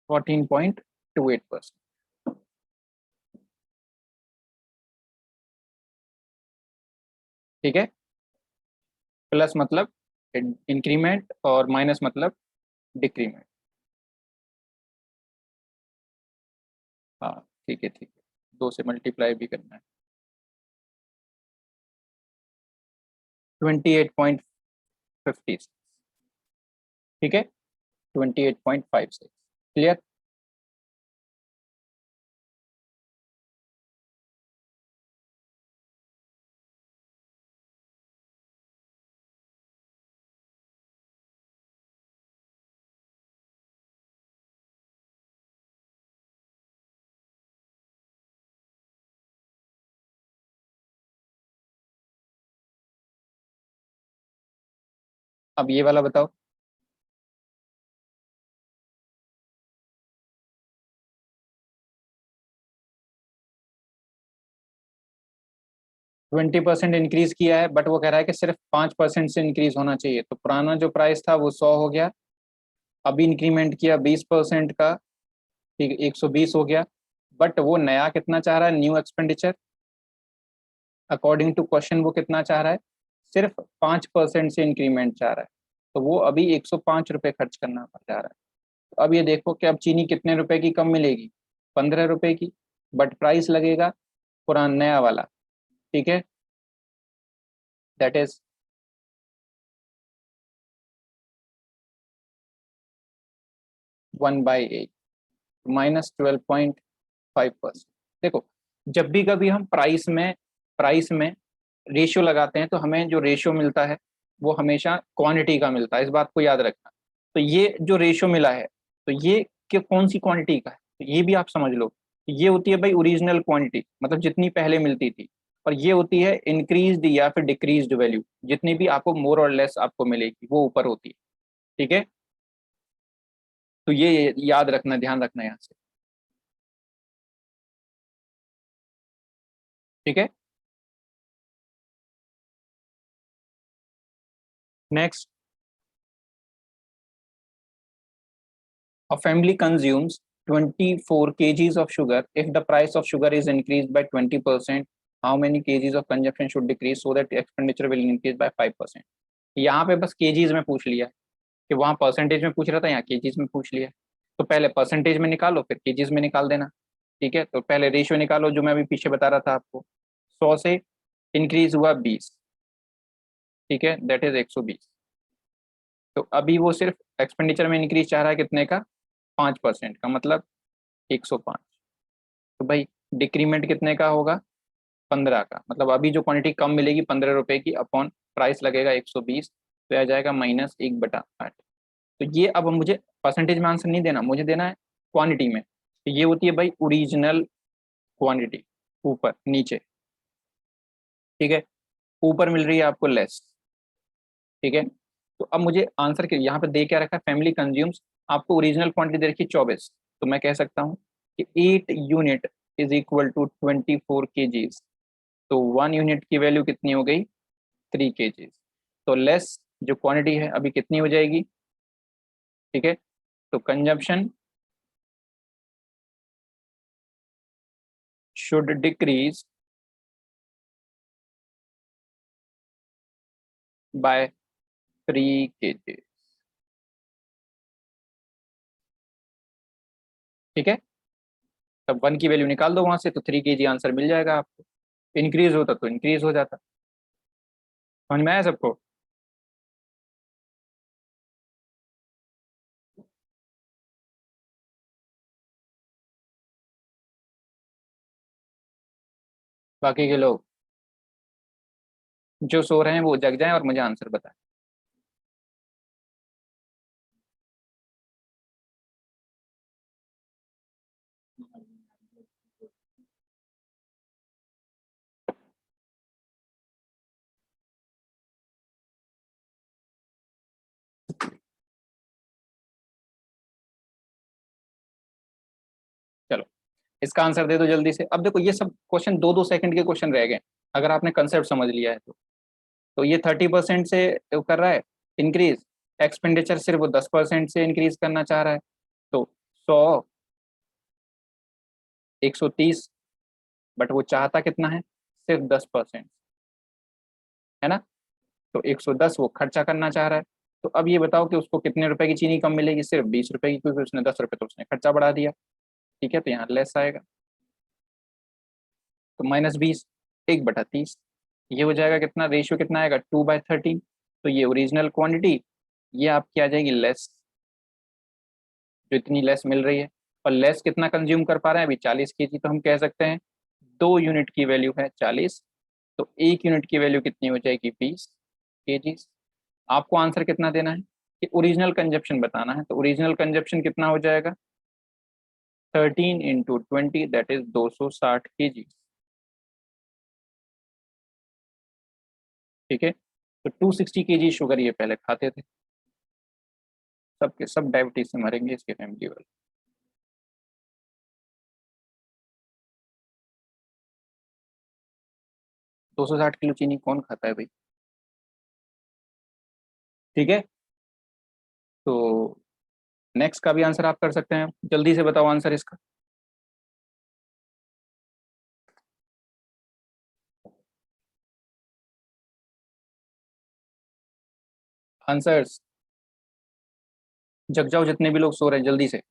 14.28%। ठीक है, प्लस मतलब इंक्रीमेंट और माइनस मतलब डिक्रीमेंट। हाँ ठीक है, ठीक है, 2 से मल्टीप्लाई भी करना है। 28.56। ठीक है, 28.56। क्लियर। अब ये वाला बताओ, 20% इंक्रीज किया है, बट वो कह रहा है कि सिर्फ 5% से इंक्रीज होना चाहिए। तो पुराना जो प्राइस था वो 100 हो गया, अभी इंक्रीमेंट किया 20% का, ठीक है, 120 हो गया। बट वो नया कितना चाह रहा है, new expenditure, according to question वो कितना चाह रहा है, सिर्फ 5% से इंक्रीमेंट चाह रहा है। तो वो अभी 105 रुपये खर्च करना चाह रहा है। तो अब ये देखो कि अब चीनी कितने रुपए की कम मिलेगी, 15 रुपए की, बट प्राइस लगेगा पुराना नया वाला। ठीक है, दैट इज 1/8, -12.5%। देखो, जब भी कभी हम प्राइस में रेशियो लगाते हैं तो हमें जो रेशियो मिलता है वो हमेशा क्वांटिटी का मिलता है, इस बात को याद रखना। तो ये जो रेशियो मिला है, तो ये कि कौन सी क्वांटिटी का है, तो ये भी आप समझ लो। ये होती है भाई ओरिजिनल क्वांटिटी, मतलब जितनी पहले मिलती थी, और ये होती है इंक्रीज्ड या फिर डिक्रीज्ड वैल्यू, जितनी भी आपको मोर और लेस आपको मिलेगी वो ऊपर होती है। ठीक है, तो ये याद रखना, ध्यान रखना यहाँ से। ठीक है, next, a family consumes 24 kgs of sugar. If the price of sugar is increased by 20%, how many kgs of consumption should decrease so that the expenditure will increase by 5%? यहाँ पे बस केजीज में पूछ लिया है, कि वहाँ परसेंटेज में पूछ रहा था, यहाँ केजीज में पूछ लिया है। तो पहले परसेंटेज में निकालो, फिर केजीज में निकाल देना। ठीक है, तो पहले रेशियो निकालो जो मैं अभी पीछे बता रहा था आपको, 100 से इंक्रीज हुआ 20, ठीक है, दैट इज 120। तो अभी वो सिर्फ एक्सपेंडिचर में इंक्रीज चाह रहा है कितने का, 5% का, मतलब 105। तो भाई डिक्रीमेंट कितने का होगा, 15 का, मतलब अभी जो क्वांटिटी कम मिलेगी 15 रुपए की अपॉन प्राइस लगेगा 120, तो आ जाएगा -1/8। तो ये अब मुझे परसेंटेज में आंसर नहीं देना, मुझे देना है क्वांटिटी में। तो ये होती है भाई ओरिजिनल क्वांटिटी, ऊपर नीचे, ठीक है। ऊपर मिल रही है आपको लेस, ठीक है। तो अब मुझे आंसर के यहाँ पे दे क्या रखा है, फैमिली कंज्यूम्स, आपको ओरिजिनल क्वांटिटी दे रखी है 24, तो मैं कह सकता हूँ कि 8 unit is equal to 24 kgs। तो 1 यूनिट की वैल्यू कितनी हो गई, 3 kgs। तो लेस जो क्वांटिटी है अभी कितनी हो जाएगी, ठीक है। तो consumption should decrease by 3 kgs, ठीक है। तब 1 की वैल्यू निकाल दो वहां से, तो 3 kg आंसर मिल जाएगा आपको। इंक्रीज होता तो इंक्रीज हो जाता। समझ में आया सबको। बाकी के लोग जो सो रहे हैं वो जग जाएं और मुझे आंसर बताएं। चलो इसका आंसर दे दो जल्दी से। अब देखो ये सब क्वेश्चन 2-2 सेकंड के क्वेश्चन रह गए, अगर आपने कंसेप्ट समझ लिया है तो ये 30% से कर रहा है इंक्रीज, एक्सपेंडिचर सिर्फ वो 10% से इंक्रीज करना चाह रहा है। तो 100, 130, बट वो चाहता कितना है, सिर्फ 10%, है ना। तो 110 वो खर्चा करना चाह रहा है। तो अब ये बताओ कि उसको कितने रुपए की चीनी कम मिलेगी, सिर्फ 20 रुपए की, क्योंकि उसने 10 रुपए तो उसने खर्चा बढ़ा दिया, ठीक है। तो यहाँ लेस आएगा, तो -20, 1/30, ये हो जाएगा कितना, रेशियो कितना आएगा, 2/13। तो ये ओरिजिनल क्वांटिटी, ये आपकी आ जाएगी लेस, जो इतनी लेस मिल रही है। और लेस कितना कंज्यूम कर पा रहे हैं अभी, 40 kg, तो हम कह सकते हैं 2 यूनिट की वैल्यू है 40, तो 1 यूनिट की वैल्यू कितनी हो जाएगी, 20 kg। आपको आंसर कितना देना है कि ओरिजिनल कंजप्शन बताना है, तो ओरिजिनल कंजप्शन कितना हो जाएगा, 13 × 20, दैट इज 260 kg, ठीक है। तो 260 kg शुगर ये पहले खाते थे, सबके सब डायबिटीज से मरेंगे इसके फैमिली वाले। 260 किलो चीनी कौन खाता है भाई, ठीक है। तो नेक्स्ट का भी आंसर आप कर सकते हैं, जल्दी से बताओ आंसर इसका। आंसर्स जग जाओ, जितने भी लोग सो रहे हैं जल्दी से।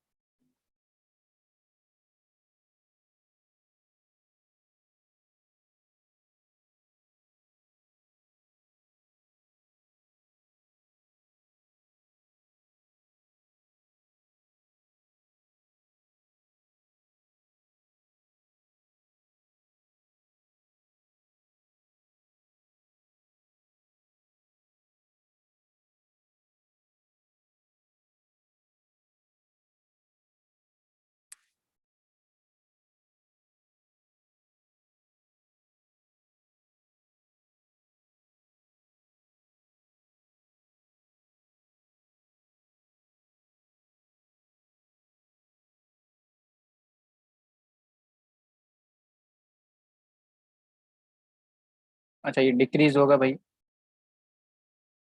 अच्छा ये डिक्रीज होगा भाई,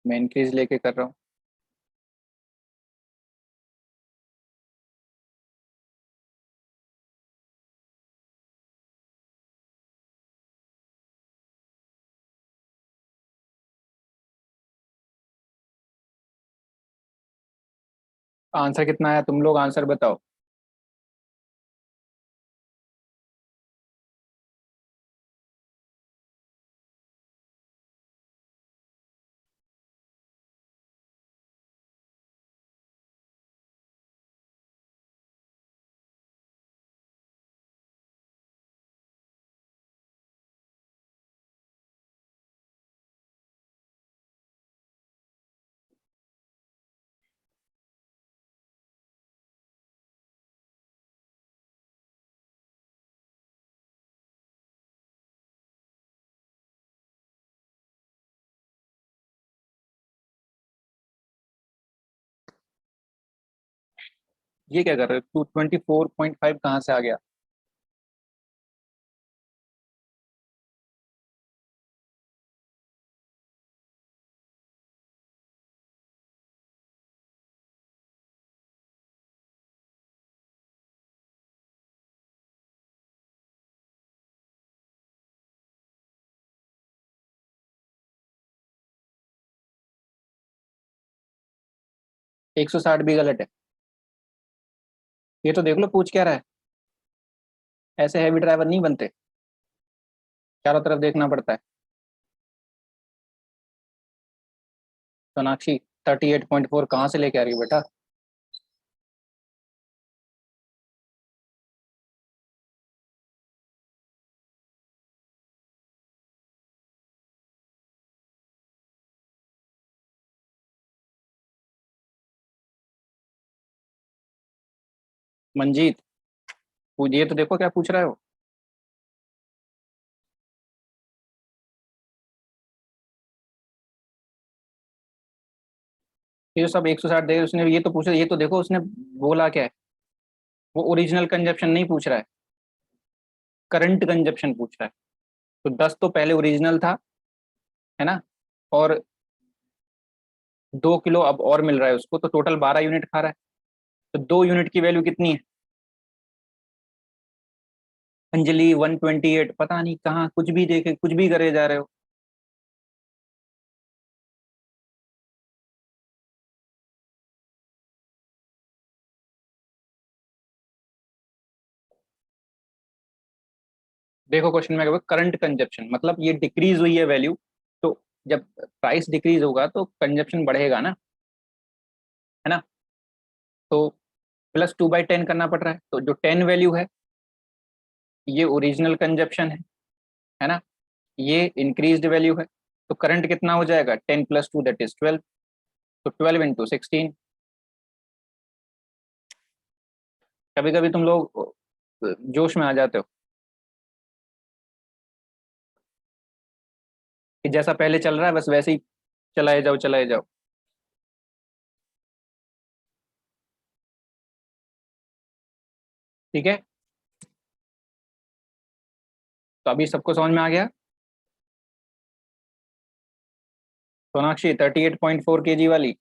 मैं इंक्रीज लेके कर रहा हूँ। आंसर कितना आया, तुम लोग आंसर बताओ। ये क्या कर रहे हो? 224.5 कहाँ से आ गया? एक सौ साठ भी गलत है। ये तो देख लो पूछ क्या रहा है। ऐसे हैवी ड्राइवर नहीं बनते, चारों तरफ देखना पड़ता है। सोनाक्षी 38.4 कहाँ से लेके आ रही हो बेटा? मंजीत, ये तो देखो क्या पूछ रहे हो। ये जो सब 160 दे उसने, ये तो पूछा, ये तो देखो उसने बोला क्या है। वो ओरिजिनल कंजप्शन नहीं पूछ रहा है, करंट कंजप्शन पूछ रहा है। तो 10 तो पहले ओरिजिनल था, है ना? और 2 किलो अब और मिल रहा है उसको, तो टोटल 12 यूनिट खा रहा है। तो 2 यूनिट की वैल्यू कितनी है? अंजलि 128, पता नहीं कहाँ कुछ भी देखे कुछ भी करे जा रहे हो। देखो क्वेश्चन में करंट कंजप्शन मतलब ये डिक्रीज हुई है वैल्यू। तो जब प्राइस डिक्रीज होगा तो कंजप्शन बढ़ेगा ना, है ना? तो +2/10 करना पड़ रहा है, तो जो 10 वैल्यू है ये ओरिजिनल कंजप्शन है ना? ये इंक्रीज्ड वैल्यू है। तो करंट कितना हो जाएगा? 10 + 2 दैट इज 12। तो 12 × 16। कभी कभी तुम लोग जोश में आ जाते हो कि जैसा पहले चल रहा है बस वैसे ही चलाए जाओ चलाए जाओ। ठीक है, तो अभी सबको समझ में आ गया। सोनाक्षी 38.4 kg वाली।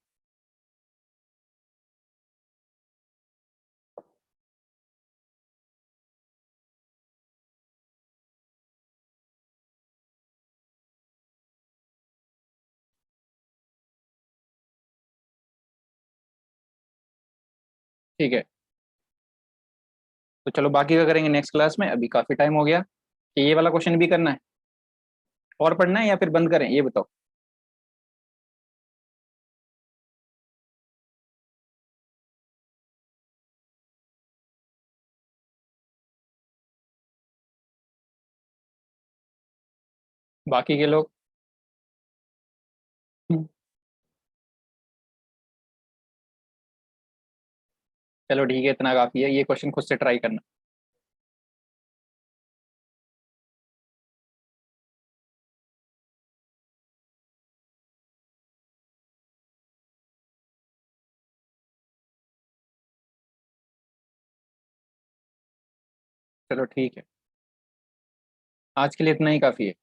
ठीक है, तो चलो बाकी का करेंगे नेक्स्ट क्लास में, अभी काफी टाइम हो गया। कि ये वाला क्वेश्चन भी करना है और पढ़ना है या फिर बंद करें, ये बताओ। बाकी के लोग। चलो ठीक है, इतना काफी है, ये क्वेश्चन खुद से ट्राई करना। चलो ठीक है, आज के लिए इतना ही काफी है।